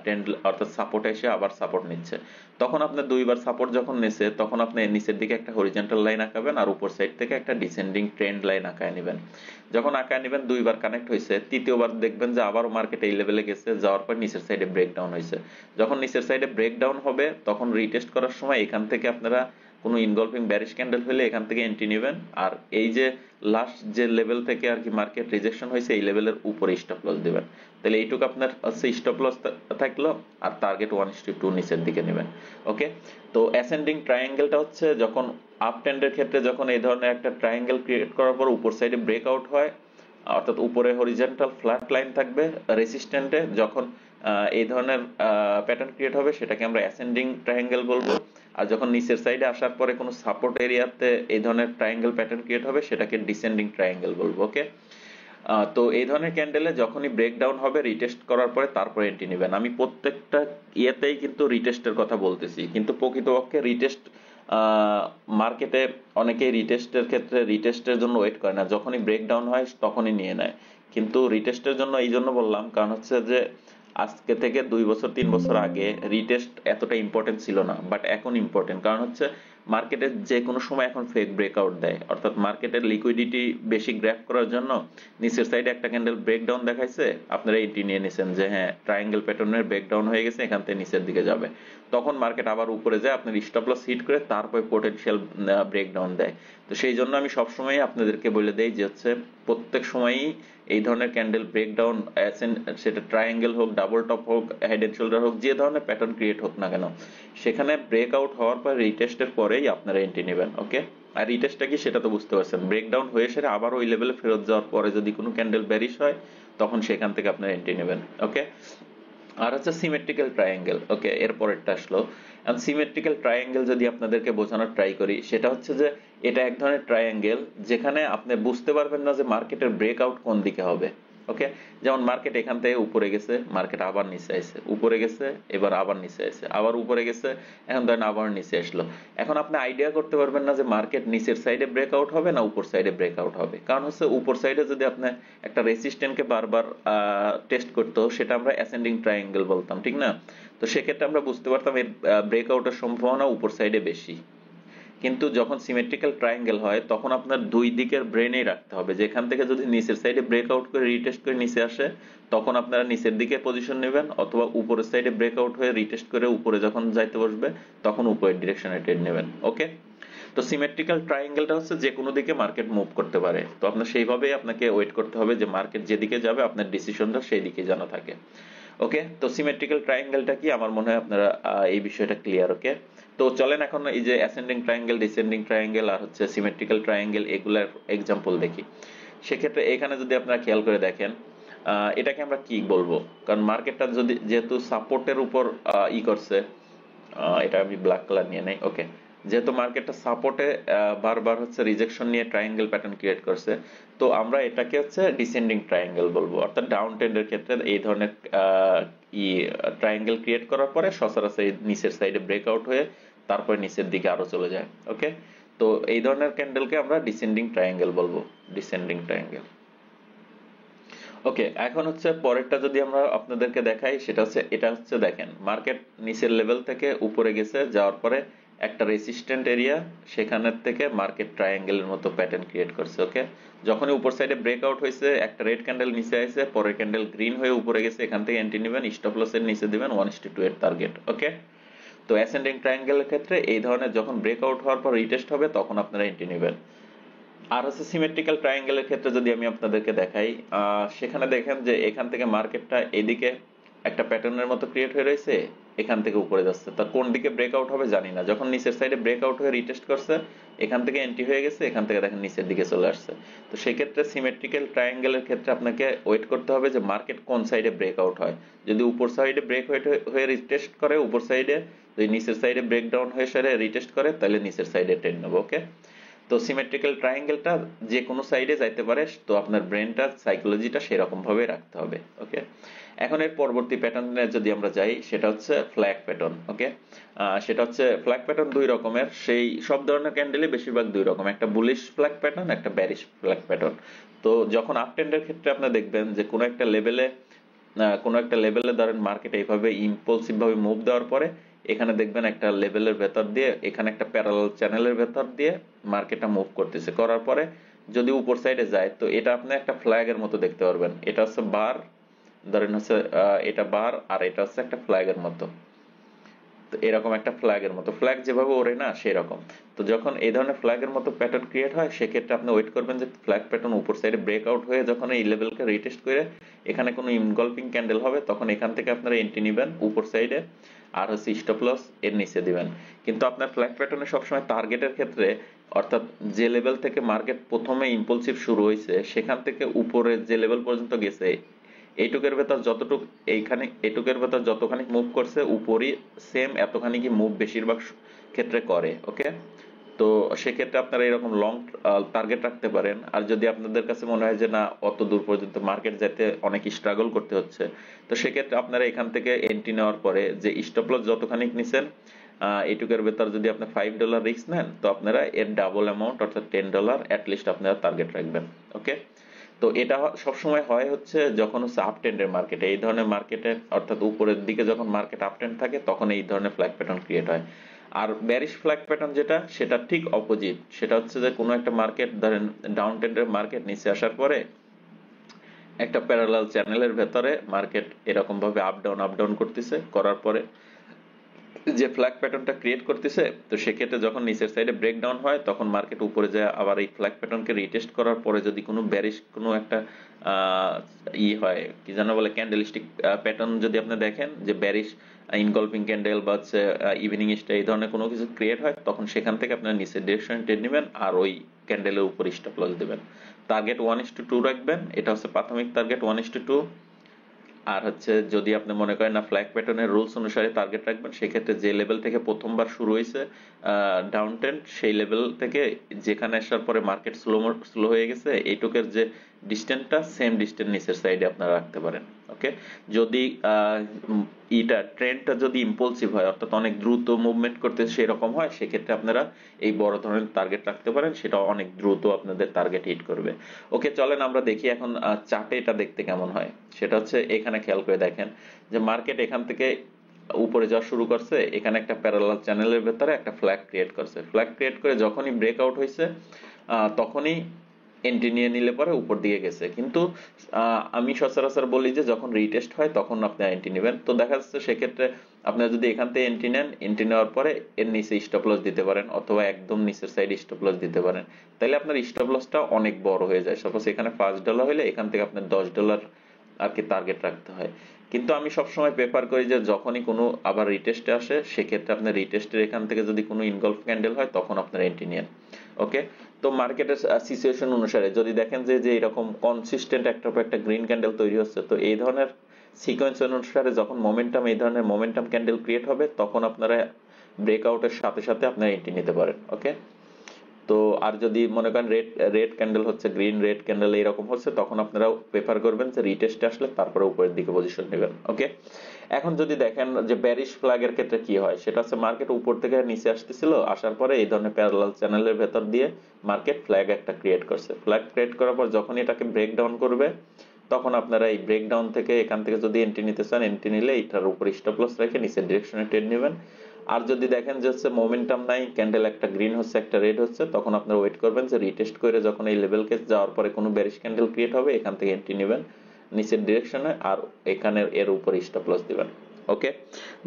ট্রেন্ড অর্থাৎ সাপোর্ট এসে আবার সাপোর্ট নিচ্ছে। তখন আপনার দুইবার সাপোর্ট যখন নিচ্ছে, তখন আপনি নিচের দিকে একটা হরিজন্টাল লাইন আঁকাবেন আর উপর সাইড থেকে একটা ডিসেন্ডিং ট্রেন্ড লাইন আঁকায় নেবেন। যখন আঁকায় নেবেন দুইবার কানেক্ট হয়েছে, তৃতীয়বার দেখবেন যে আবারও মার্কেট এই লেভেলে গেছে, যাওয়ার পর নিচের সাইডে ব্রেকডাউন হয়েছে। যখন নিচের সাইডে ব্রেকডাউন হবে, তখন রিটেস্ট করার সময় এখান থেকে আপনারা কোনো ইনগলফিং ব্যারিশ ক্যান্ডেল হলে এখান থেকে এন্ট্রি নেবেন, আর এই যে লাস্ট যে লেভেল থেকে আর কি মার্কেট রিজেকশন হয়েছে এই লেভেলের উপরে স্টপ লস দিবেন। তাহলে এইটুকু আপনার স্টপ লস থাকলো, আর টার্গেট 1:2 নিচের দিকে নেবেন। ওকে, তো অ্যাসেন্ডিং ট্রায়াঙ্গেলটা হচ্ছে যখন আপ ট্রেন্ডের ক্ষেত্রে যখন এই ধরনের একটা ট্রায়াঙ্গেল ক্রিয়েট করার পর উপর সাইডে ব্রেকআউট হয়, অর্থাৎ উপরে হরিজন্টাল ফ্ল্যাট লাইন থাকবে রেসিস্ট্যান্টে, যখন এই ধরনের প্যাটার্ন ক্রিয়েট হবে সেটাকে আমরা অ্যাসেন্ডিং ট্রায়াঙ্গেল বলবো। আর যখন নিচের সাইডে আসার পরে কোনো সাপোর্ট এরিয়াতে এই ধরনের ট্রায়াঙ্গেল প্যাটার্ন ক্রিয়েট হবে সেটাকে ডিসেন্ডিং ট্রায়াঙ্গেল বলবো। ওকে, তো এই ধরনের ক্যান্ডেলে যখনই ব্রেকডাউন হবে রিটেস্ট করার পরে তারপরে এন্ট্রি নেবেন। আমি প্রত্যেকটা ইয়েতেই কিন্তু রিটেস্টের কথা বলতেছি, কিন্তু প্রকৃতপক্ষে রিটেস্ট মার্কেটে অনেকেই রিটেস্টের ক্ষেত্রে রিটেস্টের জন্য ওয়েট করে না, যখনই ব্রেকডাউন হয় তখনই নিয়ে নেয়। কিন্তু রিটেস্টের জন্য এই জন্য বললাম, কারণ হচ্ছে যে আজকে থেকে 2 বছর 3 বছর আগে রিটেস্ট এতটা ইম্পর্টেন্ট ছিল না, বাট এখন ইম্পর্টেন্ট। কারণ হচ্ছে মার্কেটের যে কোনো সময় এখন ফেক ব্রেকআউট দেয়, অর্থাৎ মার্কেটের লিকুইডিটি বেশি গ্র্যাব করার জন্য নিচের সাইডে একটা ক্যান্ডেল ব্রেকডাউন দেখাইছে, আপনারা এন্ট্রি নিয়ে নিছেন যে হ্যাঁ ট্রায়াঙ্গেল প্যাটার্নের ব্রেকডাউন হয়ে গেছে, এখান থেকে নিচের দিকে যাবে। তখন মার্কেট আবার উপরে যায়, আপনার স্টপ লস হিট করে তারপরে পোটেনশিয়াল ব্রেকডাউন দেয়। তো সেই জন্য আমি সবসময় আপনাদেরকে বলে দেই যে হচ্ছে প্রত্যেক সময়ই এই ধরনের ক্যান্ডেল ব্রেকডাউন, সেটা ট্রায়াঙ্গেল হোক, ডাবল টপ হোক, হেড এন্ড শোল্ডার হোক, যে ধরনের প্যাটার্ন ক্রিয়েট হোক না কেন, সেখানে ব্রেকআউট হওয়ার পর রিটেস্টের পরেই আপনারা এন্ট্রি নেবেন। ওকে, আর রিটেস্টটা কি সেটা তো বুঝতে পারছেন, ব্রেকডাউন হয়ে সেরে আবার ওই লেভেলে ফেরত যাওয়ার পরে যদি কোনো ক্যান্ডেল ব্যারিশ হয় তখন সেখান থেকে আপনারা এন্ট্রি নেবেন। ওকে, আর হচ্ছে সিমেট্রিক্যাল ট্রায়াঙ্গেল। ওকে, এর পরেরটা আসলো। সিমেট্রিক্যাল ট্রায়াঙ্গেল যদি আপনাদেরকে বোঝানোর ট্রাই করি, সেটা হচ্ছে যে এটা এক ধরনের ট্রায়াঙ্গেল যেখানে আপনি বুঝতে পারবেন না যে মার্কেটের ব্রেকআউট কোন দিকে হবে। ওকে, যেমন মার্কেট এখান থেকে উপরে গেছে, মার্কেট আবার নিচে আসছে, উপরে গেছে, এবার আবার নিচে আসছে, আবার উপরে গেছে, এখন ধরেন আবার নিচে আসলো। এখন আপনি আইডিয়া করতে পারবেন না যে মার্কেট নিচের সাইডে ব্রেকআউট হবে না উপর সাইডে ব্রেকআউট হবে, কারণ হচ্ছে উপর সাইডে যদি আপনি একটা রেসিস্ট্যান্টকে বারবার টেস্ট করতো, সেটা আমরা অ্যাসেন্ডিং ট্রায়াঙ্গেল বলতাম, ঠিক না? তো সেক্ষেত্রে আমরা বুঝতে পারতাম এর ব্রেকআউটের সম্ভাবনা উপর সাইডে বেশি। কিন্তু যখন সিমেট্রিক্যাল ট্রায়াঙ্গেল হয় তখন আপনার দুই দিকের ব্রেনেই রাখতে হবে, যেখান থেকে যদি নিচের সাইডে ব্রেকআউট করে রিটেস্ট করে নিচে আসে তখন আপনারা নিচের দিকে পজিশন নেবেন, অথবা উপরের সাইডে ব্রেকআউট হয়ে রিটেস্ট করে উপরে যখন যাইতে বসবে তখন উপরের ডিরেকশনে ট্রেড নেবেন। ওকে, তো সিমেট্রিক্যাল ট্রায়াঙ্গেলটা হচ্ছে যে কোনো দিকে মার্কেট মুভ করতে পারে, তো আপনার সেইভাবেই আপনাকে ওয়েট করতে হবে যে মার্কেট যেদিকে যাবে আপনার ডিসিশনটা সেই দিকে জানা থাকে। ওকে, তো সিমেট্রিক্যাল ট্রায়াঙ্গেলটা কি, আমার মনে হয় আপনারা এই বিষয়টা ক্লিয়ার। ওকে, তো চলেন এখন এই যে অ্যাসেন্ডিং ট্রায়াঙ্গেল, ডিসেন্ডিং ট্রায়াঙ্গেল আর হচ্ছে সিমেট্রিক্যাল ট্রায়াঙ্গেল এগুলার এক্সাম্পল দেখি। সেক্ষেত্রে এখানে যদি আপনারা খেয়াল করে দেখেন, এটাকে আমরা কি বলবো, কারণ মার্কেটটা যদি যেহেতু সাপোর্টের উপর করছে, এটা আমি ব্ল্যাক কালার নিয়ে নেই। ওকে, যেহেতু মার্কেটটা সাপোর্টে বারবার হচ্ছে রিজেকশন নিয়ে ট্রায়াঙ্গেল প্যাটার্ন ক্রিয়েট করছে, তো আমরা এটাকে হচ্ছে ডিসেন্ডিং ট্রায়াঙ্গেল বলবো। অর্থাৎ ডাউন ট্রেন্ডের ক্ষেত্রে এই ধরনের ট্রায়াঙ্গেল ক্রিয়েট করার পরে সচরাচর নিচের সাইডে ব্রেকআউট হয়ে তারপরে নিচের দিকে আরো চলে যায়। ওকে, তো এই ধরনের ক্যান্ডেলকে আমরা ডিসেন্ডিং ট্রায়াঙ্গেল বলবো, ডিসেন্ডিং ট্রায়াঙ্গেল। ওকে, এখন হচ্ছে পরেরটা যদি আমরা আপনাদেরকে দেখাই, সেটা হচ্ছে এটা হচ্ছে দেখেন মার্কেট নিচের লেভেল থেকে উপরে গেছে, যাওয়ার পরে একটা রেসিস্ট্যান্ট এরিয়া, সেখানের থেকে মার্কেট ট্রায়াঙ্গেলের মতো প্যাটার্ন ক্রিয়েট করছে। ওকে, যখনই উপর সাইডে ব্রেকআউট হয়েছে একটা রেড ক্যান্ডেল নিচে আসছে, পরের ক্যান্ডেল গ্রিন হয়ে উপরে গেছে, এখান থেকে এন্ট্রি নেবেন, স্টপ লসের নিচে দিবেন 1:2 এর টার্গেট। ওকে, তো অ্যাসেন্ডিং ট্রায়াঙ্গেলের ক্ষেত্রে এই ধরনের যখন ব্রেকআউট হওয়ার পর রিটেস্ট হবে তখন আপনারা এন্ট্রি নেবেন। আর হচ্ছে সিমেট্রিক্যাল ট্রায়াঙ্গেলের ক্ষেত্রে যদি আমি আপনাদেরকে দেখাই, সেখানে দেখেন যে এখান থেকে মার্কেটটা এদিকে একটা প্যাটার্নের মতো ক্রিয়েট হয়ে রয়েছে, এখান থেকে উপরে যাচ্ছে, তা কোন দিকে ব্রেকআউট হবে জানি না। যখন নিচের সাইডে ব্রেকআউট হয়ে রিটেস্ট করছে, এখান থেকে এন্ট্রি হয়ে গেছে, এখান থেকে দেখেন নিচের দিকে চলে আসছে। তো সেক্ষেত্রে সিমেট্রিক্যাল ট্রায়াঙ্গেলের ক্ষেত্রে আপনাকে ওয়েট করতে হবে যে মার্কেট কোন সাইডে ব্রেকআউট হয়। যদি উপর সাইডে ব্রেক হয়ে রিটেস্ট করে উপর সাইডে, যদি নিচের সাইডে ব্রেকডাউন হয়ে সেরে রিটেস্ট করে, তাহলে নিচের সাইডে ট্রেন্ড নেবো। ওকে, তো সিমেট্রিক্যাল ট্রায়াঙ্গেলটা যে কোনো সাইডে যাইতে পারে, তো আপনার ব্রেনটা সাইকোলজিটা সেরকম ভাবে রাখতে হবে। ওকে, এখন এর পরবর্তী প্যাটার্নে যদি আমরা যাই, সেটা হচ্ছে ফ্ল্যাগ প্যাটার্ন। ওকে, সেটা হচ্ছে ফ্ল্যাগ প্যাটার্ন দুই রকমের, সেই সব ধরনের ক্যান্ডেলে বেশিরভাগ দুই রকম, একটা বুলিশ ফ্ল্যাগ প্যাটার্ন, একটা ব্যারিশ ফ্ল্যাগ প্যাটার্ন। তো যখন আপ ট্রেন্ডের ক্ষেত্রে আপনি দেখবেন যে কোনো একটা লেভেলে ধরেন মার্কেট এইভাবে ইম্পালসিভ ভাবে মুভ দেওয়ার পরে এখানে দেখবেন একটা লেভেলের ভেতর দিয়ে, এখানে একটা প্যারালাল চ্যানেলের ভেতর দিয়ে মার্কেটটা মুভ করতেছে, করার পরে যদি উপর সাইডে যায়, তো এটা আপনি একটা ফ্ল্যাগের মতো দেখতে পারবেন। এটা হচ্ছে বার, ধরেন হচ্ছে এটা বার, আর এটা হচ্ছে একটা ফ্ল্যাগের মতো। তো এরকম একটা ফ্ল্যাগের মতো, ফ্ল্যাগ যেভাবে ওড়ে না সেই রকম। তো যখন এই ধরনের ফ্ল্যাগের মতো প্যাটার্ন ক্রিয়েট হয়, সেক্ষেত্রে আপনি ওয়েট করবেন যে ফ্ল্যাগ প্যাটার্ন উপর সাইডে ব্রেকআউট হয়ে যখন এই লেভেলকে রিটেস্ট করে এখানে কোনো ইনগলফিং ক্যান্ডেল হবে, তখন এখান থেকে আপনারা এন্ট্রি নেবেন উপর সাইডে, আর হচ্ছে স্টপ লস এর নিচে দিবেন। কিন্তু আপনার ফ্ল্যাগ প্যাটার্নে সবসময় টার্গেটের ক্ষেত্রে, অর্থাৎ যে লেভেল থেকে মার্কেট প্রথমে ইম্পালসিভ শুরু হয়েছে সেখান থেকে উপরে যে লেভেল পর্যন্ত গেছে, এইটুকের ভেতর যতটুক এইখানে এটুকের ভেতর যতখানি মুভ করছে উপরই সেম এতখানি কি মুভ বেশিরভাগ ক্ষেত্রে করে। ওকে, তো সেক্ষেত্রে আপনারা এরকম লং টার্গেট রাখতে পারেন। আর যদি আপনাদের কাছে মনে হয় যে না, অত দূর পর্যন্ত মার্কেট যেতে অনেক স্ট্রাগল করতে হচ্ছে, তো সেক্ষেত্রে আপনারা এখান থেকে এন্ট্রি নেওয়ার পরে যে স্টপ লস যতখানি নিছেন, এইটুকের ভেতর যদি আপনি $5 রিস্ক নেন, তো আপনারা এর ডাবল অ্যামাউন্ট অর্থাৎ $10 অ্যাটলিস্ট আপনারা টার্গেট রাখবেন। ওকে, তো এটা সবসময় হয় হচ্ছে যখন হচ্ছে আপ ট্রেন্ডের মার্কেটে, এই ধরনের মার্কেটে অর্থাৎ উপরের দিকে যখন মার্কেট আপ ট্রেন্ড থাকে তখন এই ধরনের ফ্ল্যাগ প্যাটার্ন ক্রিয়েট হয়। আর ব্যারিশ ফ্ল্যাগ প্যাটার্ন যেটা, সেটা ঠিক অপোজিট। সেটা হচ্ছে যে কোনো একটা মার্কেট ধরেন ডাউন ট্রেন্ডের মার্কেট নিচে আসার পরে একটা প্যারালাল চ্যানেলের ভেতরে মার্কেট এরকম ভাবে আপ ডাউন করতেছে, করার পরে যে ফ্ল্যাগ প্যাটার্নটা ক্রিয়েট করতেছে, তো সেক্ষেত্রে যখন নিচের সাইডে ব্রেকডাউন হয় তখন মার্কেট উপরে যায়, আবার এই ফ্ল্যাগ প্যাটার্নকে রিটেস্ট করার পরে যদি কোনো ব্যারিশ কোনো একটা হয় কি যেন বলে ক্যান্ডেলস্টিক প্যাটার্ন, যদি আপনি দেখেন যে ব্যারিশ ইনগলফিং ক্যান্ডেল বা হচ্ছে ইভিনিং স্টার এই ধরনের কোনো কিছু ক্রিয়েট হয়, তখন সেখান থেকে আপনার নিচের ডিরেকশন ট্রেড নেবেন আর ওই ক্যান্ডেলের উপর স্টপ লস দেবেন। টার্গেট 1:2 রাখবেন, এটা হচ্ছে প্রাথমিক টার্গেট 1:2। আর হচ্ছে যদি আপনি মনে করেন না ফ্ল্যাগ প্যাটার্নের রুলস অনুসারে টার্গেট রাখবেন, সেক্ষেত্রে যে লেভেল থেকে প্রথমবার শুরু হয়েছে ডাউন ট্রেন্ড, সেই লেভেল থেকে যেখানে আসার পরে মার্কেট স্লো হয়ে গেছে, এইটুকের যে ডিস্টেন্সটা সেম ডিস্টেন্স নিচের সাইডে আপনারা রাখতে পারেন। ওকে, যদি ট্রেন্ডটা যদি ইম্পলসিভ হয় অর্থাৎ অনেক দ্রুত মুভমেন্ট করতে সেরকম হয়, সেক্ষেত্রে আপনারা এই বড় ধরনের টার্গেট রাখতে পারেন, সেটা অনেক দ্রুত আপনাদের টার্গেট হিট করবে। ওকে, চলেন আমরা দেখি এখন চার্টে এটা দেখতে কেমন হয়। সেটা হচ্ছে এখানে খেয়াল করে দেখেন যে মার্কেট এখান থেকে উপরে যাওয়া শুরু করছে, এখানে একটা প্যারালাল চ্যানেলের ভেতরে একটা ফ্ল্যাগ ক্রিয়েট করছে, ফ্ল্যাগ ক্রিয়েট করে যখনই ব্রেকআউট হয়েছে তখনই এন্ট্রি নিয়ে নিলে পরে উপর দিকে গেছে। কিন্তু আমি সচরাচর বলি যে যখন রিটেস্ট হয় তখন আপনি এন্ট্রি নেবেন। তো দেখা যাচ্ছে সেক্ষেত্রে আপনারা যদি এখান থেকে এন্ট্রি নেন, এন্ট্রি নেওয়ার পরে এর নিচে স্টপ লস দিতে পারেন, অথবা একদম নিচের সাইডে স্টপ লস দিতে পারেন, তাহলে আপনার স্টপ লসটা অনেক বড় হয়ে যায়। সাপোজ এখানে $5 হলে এখান থেকে আপনার $10 আর কি টার্গেট রাখতে হয়। কিন্তু আমি সবসময় প্রেফার করি যে যখনই কোনো আবার রিটেস্টে আসে, সেক্ষেত্রে আপনার রিটেস্টের এখান থেকে যদি কোনো ইনগলফ ক্যান্ডেল হয় তখন আপনার এন্ট্রি নেন। ওকে, তো মার্কেটের সিচুয়েশন অনুসারে যদি দেখেন যে যে এরকম কনসিস্টেন্ট একটা পর একটা গ্রিন ক্যান্ডেল তৈরি হচ্ছে, তো এই ধরনের সিকোয়েন্স অনুসারে যখন মোমেন্টাম এই ধরনের মোমেন্টাম ক্যান্ডেল ক্রিয়েট হবে, তখন আপনারা ব্রেকআউটের সাথে সাথে আপনারা এন্ট্রি নিতে পারেন। ওকে, তো আর যদি মনে করেন রেড রেড ক্যান্ডেল হচ্ছে, গ্রিন রেড ক্যান্ডেল এইরকম হচ্ছে, তখন আপনারা প্রেফার করবেন যে রিটেস্টে আসলে তারপরে উপরের দিকে পজিশন নেবেন। ওকে, এখন যদি দেখেন যে ব্যারিশ ফ্ল্যাগের ক্ষেত্রে কি হয়, সেটা হচ্ছে মার্কেট উপর থেকে নিচে আসতেছিল, আসার পরে এই ধরনের প্যারালাল চ্যানেলের ভেতর দিয়ে মার্কেট ফ্ল্যাগ একটা ক্রিয়েট করছে, ফ্ল্যাগ ক্রিয়েট করার পর যখন এটাকে ব্রেক ডাউন করবে, তখন আপনারা এই ব্রেকডাউন থেকে এখান থেকে যদি এন্ট্রি নিতে চান, এন্ট্রি নিলে এটার উপর স্টপ লস রেখে নিচের ডিরেকশনে ট্রেড নেবেন। আর যদি দেখেন যে হচ্ছে মোমেন্টাম নাই, ক্যান্ডেল একটা গ্রিন হচ্ছে একটা রেড হচ্ছে, তখন আপনারা ওয়েট করবেন যে রিটেস্ট করে যখন এই লেভেলকে যাওয়ার পরে কোনো বেরিশ ক্যান্ডেল ক্রিয়েট হবে, এখান থেকে এন্ট্রি নেবেন নিচের ডিরেকশনে, আর এখানে এর উপর স্টপ লস দিবেন। ওকে,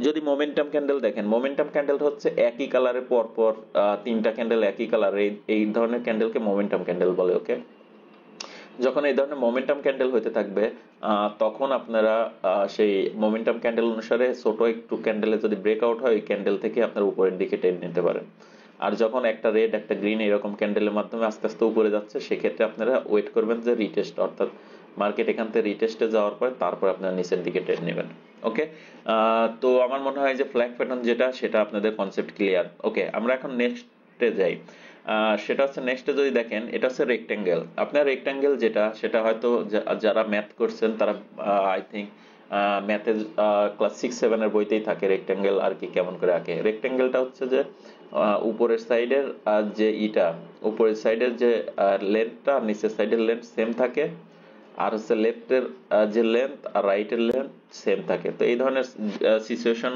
যদি মোমেন্টাম ক্যান্ডেল দেখেন, মোমেন্টাম ক্যান্ডেল হচ্ছে একই কালারে পর পর তিনটা ক্যান্ডেল একই কালারে, এই ধরনের ক্যান্ডেলকে মোমেন্টাম ক্যান্ডেল বলে। ওকে, যখন এই ধরনের মোমেন্টাম ক্যান্ডেল হতে থাকবে তখন আপনারা সেই মোমেন্টাম ক্যান্ডেল অনুসারে ছোট একটু ক্যান্ডেলে যদি ব্রেকআউট হয় ওই ক্যান্ডেল থেকে আপনারা উপরের দিকে টেনে নিতে পারেন। আর যখন একটা রেড একটা গ্রিন এরকম ক্যান্ডেলের মাধ্যমে আস্তে আস্তে উপরে যাচ্ছে সেক্ষেত্রে আপনারা ওয়েট করবেন যে রিটেস্ট, অর্থাৎ মার্কেট এখান থেকে রিটেস্টে যাওয়ার পরে তারপর আপনারা নিচের দিকে ট্রেড নেবেন। ওকে, তো আমার মনে হয় যে ফ্ল্যাগ প্যাটার্ন যেটা সেটা আপনাদের কনসেপ্ট ক্লিয়ার। ওকে, আমরা এখন নেক্সটে যাই। সেটা হচ্ছে নেক্সটে যদি দেখেন এটা হচ্ছে রেক্টেঙ্গেল। আপনার রেক্টেঙ্গেল যেটা সেটা হয়তো যারা ম্যাথ করছেন তারা আই থিঙ্ক ম্যাথে ক্লাস 6-7 বইতেই থাকে রেক্টেঙ্গেল আর কি কেমন করে আঁকে। রেক্টেঙ্গেলটা হচ্ছে যে উপরের সাইডের যে উপরের সাইডের যে লেন্থটা আর নিচের সাইডের লেন্থ সেম থাকে, আর হচ্ছে লেফটের যে লেন্থ আর রাইটের লেন্থ সেম থাকে। তো এই ধরনের সিচুয়েশন,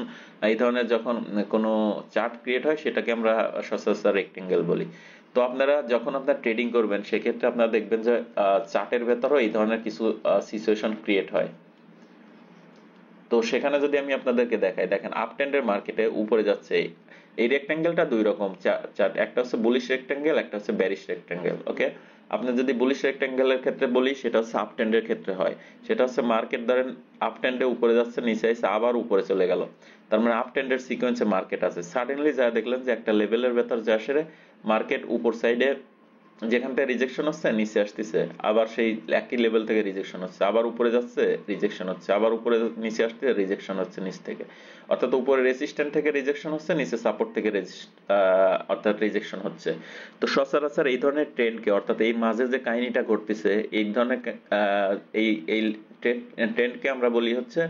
এই ধরনের যখন কোনো চার্ট ক্রিয়েট হয় সেটাকে আমরা সচরাচর রেক্টেঙ্গেল বলি। তো আপনারা যখন আপনার ট্রেডিং করবেন সেক্ষেত্রে আপনারা দেখবেন যে চার্টের ভেতরেও এই ধরনের কিছু সিচুয়েশন ক্রিয়েট হয়। তো সেখানে যদি আমি আপনাদেরকে দেখাই, দেখেন আপ ট্রেন্ডের মার্কেটে উপরে যাচ্ছে এই রেক্টেঙ্গেলটা দুই রকম চার্ট, একটা হচ্ছে বুলিশ রেক্টেঙ্গেল, একটা হচ্ছে বেরিশ রেক্টেঙ্গেল। ওকে, আপনি যদি বুলিশ রেক্টেঙ্গেলের ক্ষেত্রে বলি সেটা হচ্ছে আপ ট্রেন্ডের ক্ষেত্রে হয়। সেটা হচ্ছে মার্কেট ধরেন আপ ট্রেন্ডে উপরে যাচ্ছে, নিচে এসে আবার উপরে চলে গেল, তার মানে আপ ট্রেন্ডের সিকোয়েন্সে মার্কেট আছে। সাডেনলি যা দেখলেন যে একটা লেভেলের ভেতর যে আসে মার্কেট উপর সাইডে যেখান থেকে রিজেকশন হচ্ছে নিচে আসতেছে, আবার সেই একই লেভেল থেকে রিজেকশন হচ্ছে, আবার উপরে যাচ্ছে রিজেকশন হচ্ছে, আবার উপরে নিচে আসতে রিজেকশন হচ্ছে নিচ থেকে, অর্থাৎ উপরে রেজিস্ট্যান্ট থেকে রিজেকশন হচ্ছে, নিচে সাপোর্ট থেকে অর্থাৎ রিজেকশন হচ্ছে। তো সচরাচর এই ধরনের ট্রেন্ডকে, অর্থাৎ এই মাঝে যে কাহিনীটা ঘটতেছে এই ধরনের এই এই ট্রেন্ডকে আমরা বলি হচ্ছে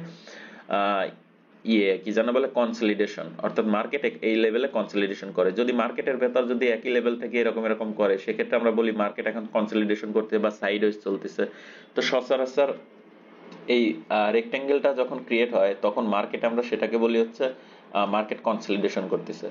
কি জানা বলে কনসলিডেশন, অর্থাৎ মার্কেট এই লেভেলে কনসলিডেশন করে। যদি মার্কেটের ভেতর যদি একই লেভেল থেকে এরকম এরকম করে সেক্ষেত্রে আমরা বলি মার্কেট এখন কনসলিডেশন করতে বা সাইডওয়েজ চলতেছে। তো সচরাচর এই রেক্টেঙ্গেলটা যখন ক্রিয়েট হয় তখন মার্কেট আমরা সেটাকে বলি হচ্ছে মার্কেট কনসলিডেশন করতেছে।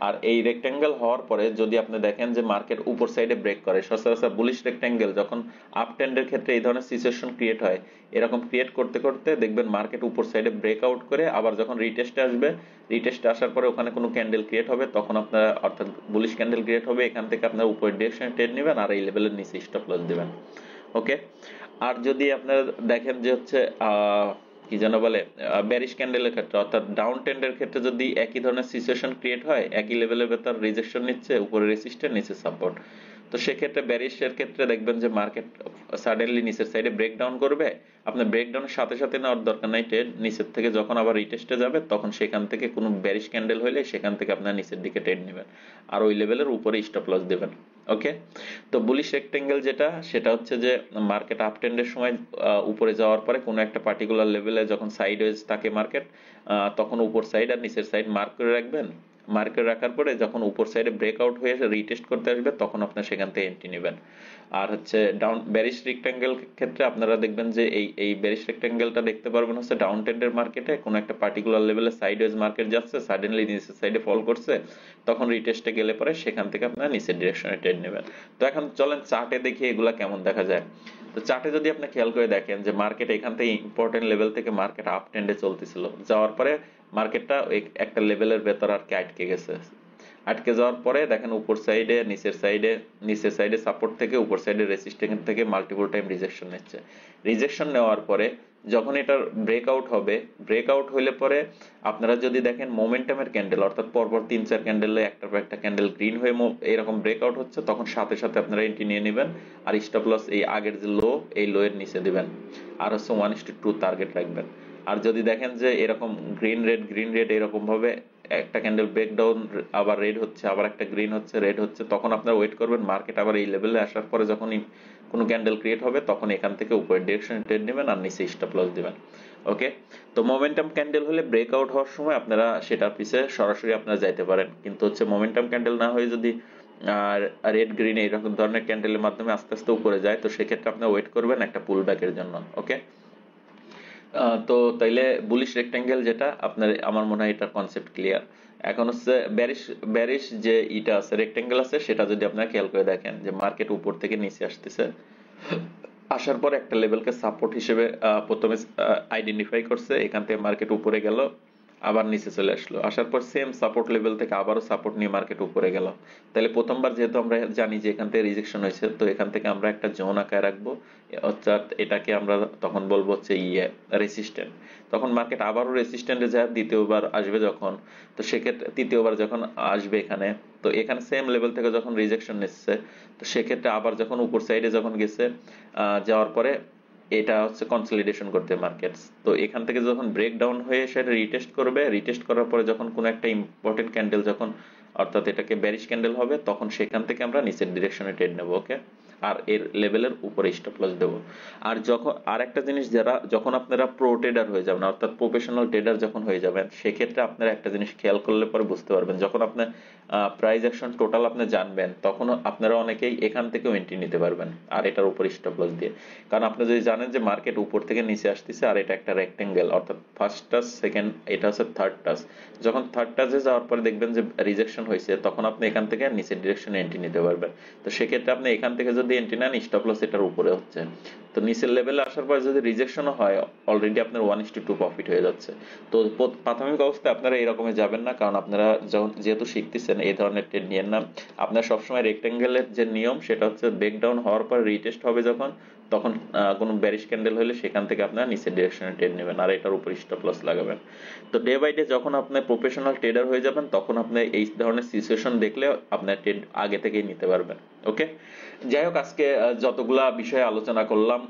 আর এই রেক্টেঙ্গেল হওয়ার পরে যদি আপনি দেখেন যে মার্কেট উপর সাইডে ব্রেক করে, সচরাচর বুলিশ রেক্টেঙ্গেল যখন আপ ট্রেন্ডের ক্ষেত্রে এই ধরনের সিচুয়েশন ক্রিয়েট হয়, এরকম ক্রিয়েট করতে করতে দেখবেন মার্কেট উপর সাইডে ব্রেক আউট করে আবার যখন রিটেস্টে আসবে, রিটেস্টে আসার পরে ওখানে কোনো ক্যান্ডেল ক্রিয়েট হবে, তখন আপনারা অর্থাৎ বুলিশ ক্যান্ডেল ক্রিয়েট হবে, এখান থেকে আপনারা উপরের ডিরেকশনে ট্রেড নেবেন আর এই লেভেলের নিচে স্টপ লস দিবেন। ওকে, আর যদি আপনারা দেখেন যে হচ্ছে কি যেন বলে বেরিশ ক্যান্ডেলের ক্ষেত্রে, অর্থাৎ ডাউন ট্রেন্ডের ক্ষেত্রে যদি একই ধরনের সিচুয়েশন ক্রিয়েট হয়, একই লেভেলের ভেতর রিজেকশন নিচ্ছে, উপরে রেসিস্ট্যান্স নিচে সাপোর্ট, তো সেক্ষেত্রে বেরিশের ক্ষেত্রে দেখবেন যে মার্কেট সাডেনলি নিচের সাইডে ব্রেকডাউন করবে। আপনার ব্রেকডাউনের সাথে সাথে নেওয়ার দরকার নাই ট্রেড, নিচের থেকে যখন আবার রিটেস্টে যাবে তখন সেখান থেকে কোনো বেরিশ ক্যান্ডেল হইলে সেখান থেকে আপনার নিচের দিকে ট্রেড নেবেন আর ওই লেভেলের উপরে স্টপ লস দেবেন। ওকে, তো বুলিশ রেক্টেঙ্গেল যেটা সেটা হচ্ছে যে মার্কেট আপ ট্রেন্ডের সময় উপরে যাওয়ার পরে কোনো একটা পার্টিকুলার লেভেলে যখন সাইডওয়েজ থাকে মার্কেট, তখন উপর সাইড আর নিচের সাইড মার্ক করে রাখবেন। মার্কেট রাখার পরে যখন উপর সাইডে ব্রেকআউট হয়ে রিটেস্ট করতে আসবে তখন আপনার সেখান থেকে এন্ট্রি নেবেন। আর হচ্ছে ডাউন বেরিশ রেক্টেঙ্গেল ক্ষেত্রে আপনারা দেখবেন যে এই বেরিশ রেক্টেঙ্গেলটা দেখতে পারবেন হচ্ছে ডাউন ট্রেন্ডের মার্কেটে কোনো একটা পার্টিকুলার লেভেলে সাইডওয়েজ মার্কেট যাচ্ছে, সাডেনলি নিচের সাইডে ফল করছে, তখন রিটেস্টে গেলে পরে সেখান থেকে আপনারা নিচের ডিরেকশনে ট্রেড নেবেন। তো এখন চলেন চার্টে দেখি এগুলা কেমন দেখা যায়। তো চার্টে যদি আপনি খেয়াল করে দেখেন যে মার্কেট এখান থেকে ইম্পর্টেন্ট লেভেল থেকে মার্কেট আপ ট্রেন্ডে চলতেছিল, যাওয়ার পরে মার্কেটটা একটা লেভেলের ভেতর আর কি আটকে গেছে। আটকে যাওয়ার পরে দেখেন উপর সাইডে নিচের সাইডে সাপোর্ট থেকে উপর সাইডে রেসিস্ট্যান্স থেকে মাল্টিপল টাইম রিজেকশন নিচ্ছে। রিজেকশন নেওয়ার পরে যখন এটার ব্রেকআউট হবে, ব্রেকআউট হইলে পরে আপনারা যদি দেখেন মোমেন্টামের ক্যান্ডেল, অর্থাৎ পরপর 3-4 ক্যান্ডেলে একটার পর একটা ক্যান্ডেল গ্রিন হয়ে এরকম ব্রেকআউট হচ্ছে, তখন সাথে সাথে আপনারা এন্ট্রি নিয়ে নেবেন আর স্টপ লস এই আগের যে লো এই লো এর নিচে দিবেন আর হচ্ছে 1:2 টার্গেট রাখবেন। আর যদি দেখেন যে এরকম গ্রিন রেড এরকম ভাবে একটা ক্যান্ডেল ব্রেকডাউন আবার রেড হচ্ছে, আবার একটা গ্রিন হচ্ছে, রেড হচ্ছে, তখন আপনারা ওয়েট করবেন মার্কেট আবার এই লেভেলে আসার পরে যখনই কোনো ক্যান্ডেল ক্রিয়েট হবে তখন এখান থেকে উপরের ডিরেকশনে ট্রেড নেবেন আর নিচে স্টপ লস দিবেন। ওকে, তো মোমেন্টাম ক্যান্ডেল হলে ব্রেকআউট হওয়ার সময় আপনারা সেটার পিছে সরাসরি আপনারা যাইতে পারেন, কিন্তু হচ্ছে মোমেন্টাম ক্যান্ডেল না হয়ে যদি আর রেড গ্রিন এরকম ধরনের ক্যান্ডেলের মাধ্যমে আস্তে আস্তে উপরে যায়, তো সেক্ষেত্রে আপনারা ওয়েট করবেন একটা পুল ব্যাকের জন্য। ওকে, তো তাইলে বুলিশ রেক্টেঙ্গেল যেটা আপনার, আমার মনে হয় এটা কনসেপ্ট ক্লিয়ার। এখন হচ্ছে বেরিশ যে ইটা আছে রেক্টেঙ্গেল আছে, সেটা যদি আপনারা খেয়াল করে দেখেন যে মার্কেট উপর থেকে নিচে আসতেছে, আসার পর একটা লেভেলকে সাপোর্ট হিসেবে প্রথমে আইডেন্টিফাই করছে, এখান থেকে মার্কেট উপরে গেল, আবার নিচে চলে আসলো, আসার পর সেম সাপোর্ট লেভেল থেকে আবারও সাপোর্ট নিয়ে মার্কেট উপরে গেল। তাহলে প্রথমবার যেহেতু আমরা জানি যে এখান থেকে রিজেকশন হয়েছে, তো এখান থেকে আমরা একটা জোন আঁকায় রাখবো, অর্থাৎ এটাকে আমরা তখন বলবো হচ্ছে রেসিস্ট্যান্ট। তখন মার্কেট আবারও রেসিস্ট্যান্টে যায় দ্বিতীয়বার আসবে যখন, তো সেক্ষেত্রে তৃতীয়বার যখন আসবে এখানে, তো এখানে সেম লেভেল থেকে যখন রিজেকশন নিচ্ছে, তো সেক্ষেত্রে আবার যখন উপর সাইডে যখন গেছে, যাওয়ার পরে এটা হচ্ছে কনসলিডেশন করতে মার্কেট। তো এখান থেকে যখন ব্রেকডাউন হয়ে সেটা রিটেস্ট করবে, রিটেস্ট করার পরে যখন কোনো একটা ইম্পর্টেন্ট ক্যান্ডেল যখন, অর্থাৎ এটাকে ব্যারিশ ক্যান্ডেল হবে, তখন সেখান থেকে আমরা নিচের ডিরেকশনে ট্রেড নেব। ওকে, আর এর লেভেলের উপরে স্টপ লস দেবো। আর যখন আর একটা জিনিস, যারা যখন আপনারা প্রো ট্রেডার হয়ে যাবেন, অর্থাৎ প্রফেশনাল ট্রেডার যখন হয়ে যাবেন, সেক্ষেত্রে আপনারা একটা জিনিস খেয়াল করলে পরে বুঝতে পারবেন, যখন আপনার প্রাইস অ্যাকশন টোটাল আপনি জানবেন, তখন আপনারা অনেকেই এখান থেকেও এন্ট্রি নিতে পারবেন আর এটার উপর স্টপ লস দিয়ে। কারণ আপনি যদি জানেন যে মার্কেট উপর থেকে নিচে আসতেছে, আর এটা একটা রেক্টেঙ্গেল, অর্থাৎ ফার্স্ট টাচ, সেকেন্ড, এটা হচ্ছে থার্ড টাচ। যখন থার্ড টাচে যাওয়ার পরে দেখবেন যে রিজেকশন হয়েছে, তখন আপনি এখান থেকে নিচের ডিরেকশনে এন্ট্রি নিতে পারবেন। তো সেক্ষেত্রে আপনি এখান থেকে যদি এন্ট্রি নেন, স্টপ লস এটার উপরে হচ্ছে। তো নিচের লেভেলে আসার পর যদি রিজেকশনও হয়, অলরেডি আপনার 1:2 প্রফিট হয়ে যাচ্ছে। তো প্রাথমিক অবস্থায় আপনারা এরকমে যাবেন না, কারণ আপনারা যখন যেহেতু শিখতেছেন, এই ধরনের ট্রেড নিয়েন না। আপনার সবসময় রেক্টেঙ্গেলের যে নিয়ম, সেটা হচ্ছে ব্রেকডাউন হওয়ার পর রিটেস্ট হবে যখন, তখন কোনো ব্যারিশ ক্যান্ডেল হলে সেখান থেকে আপনারা নিচের ডিরেকশনে ট্রেড নেবেন আর এটার উপর স্টপ লস লাগাবেন। তো ডে বাই ডে যখন আপনি প্রফেশনাল ট্রেডার হয়ে যাবেন, তখন আপনি এই ধরনের সিচুয়েশন দেখলে আপনার ট্রেড আগে থেকেই নিতে পারবেন। ওকে, যাই হোক, আজকে যতগুলা বিষয়ে আলোচনা করলাম,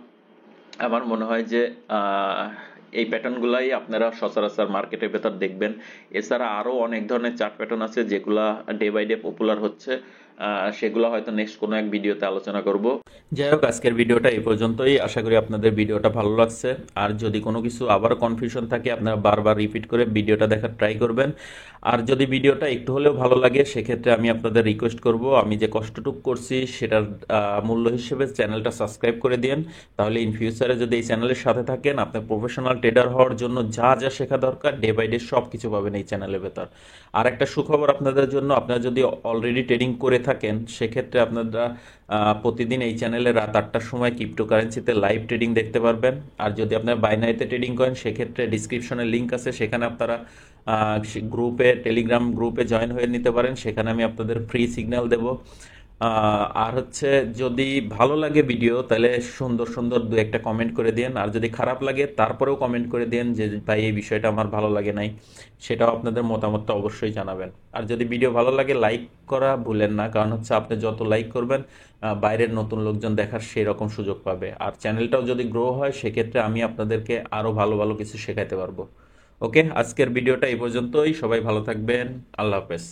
আমার মনে হয় যে এই প্যাটার্নগুলাই আপনারা সচরাচর মার্কেটের ভেতর দেখবেন। এছাড়া আরো অনেক ধরনের চার্ট প্যাটার্ন আছে যেগুলা ডে বাই ডে পপুলার হচ্ছে, সেগুলো হয়তো নেক্সট কোনো এক ভিডিওতে আলোচনা করব। যাই হোক, আজকের ভিডিওটা এই পর্যন্তই। আশা করি আপনাদের ভিডিওটা ভালো লাগছে। আর যদি কোনো কিছু আবার কনফিউশন থাকে, আপনারা বারবার রিপিট করে ভিডিওটা দেখার ট্রাই করবেন। আর যদি ভিডিওটা একটু হলেও ভালো লাগে, সেক্ষেত্রে আমি আপনাদের রিকোয়েস্ট করব, আমি যে কষ্টটুকু করছি সেটার মূল্য হিসেবে চ্যানেলটা সাবস্ক্রাইব করে দিন। তাহলে ইন ফিউচারে যদি এই চ্যানেলের সাথে থাকেন, আপনি প্রফেশনাল ট্রেডার হওয়ার জন্য যা যা শেখা দরকার, ডে বাই ডে সব কিছু পাবেন এই চ্যানেলের ভেতর। আর একটা সুখবর আপনাদের জন্য, আপনারা যদি অলরেডি ট্রেডিং করে থাকেন, সেক্ষেত্রে আপনারা প্রতিদিন এই চ্যানেলে রাত 8টার সময় ক্রিপ্টোকারেন্সিতে লাইভ ট্রেডিং দেখতে পারবেন। আর যদি আপনারা বাইনারিতে ট্রেডিং করেন, সেক্ষেত্রে ডিসক্রিপশনে লিঙ্ক আছে, সেখানে আপনারা গ্রুপে, টেলিগ্রাম গ্রুপে জয়েন হয়ে নিতে পারেন। সেখানে আমি আপনাদের ফ্রি সিগন্যাল দেব। আর হচ্ছে, যদি ভালো লাগে ভিডিও, তাহলে সুন্দর সুন্দর দু একটা কমেন্ট করে দিন। আর যদি খারাপ লাগে, তারপরেও কমেন্ট করে দিন যে ভাই এই বিষয়টা আমার ভালো লাগে নাই, সেটাও আপনাদের মতামতটা অবশ্যই জানাবেন। আর যদি ভিডিও ভালো লাগে, লাইক করা ভুলেন না, কারণ হচ্ছে আপনি যত লাইক করবেন, বাইরের নতুন লোকজন দেখার সেই রকম সুযোগ পাবে। আর চ্যানেলটাও যদি গ্রো হয়, সেক্ষেত্রে আমি আপনাদেরকে আরো ভালো ভালো কিছু শেখাতে পারবো। ওকে, আজকের ভিডিওটা এই পর্যন্তই। সবাই ভালো থাকবেন। আল্লাহ হাফেজ।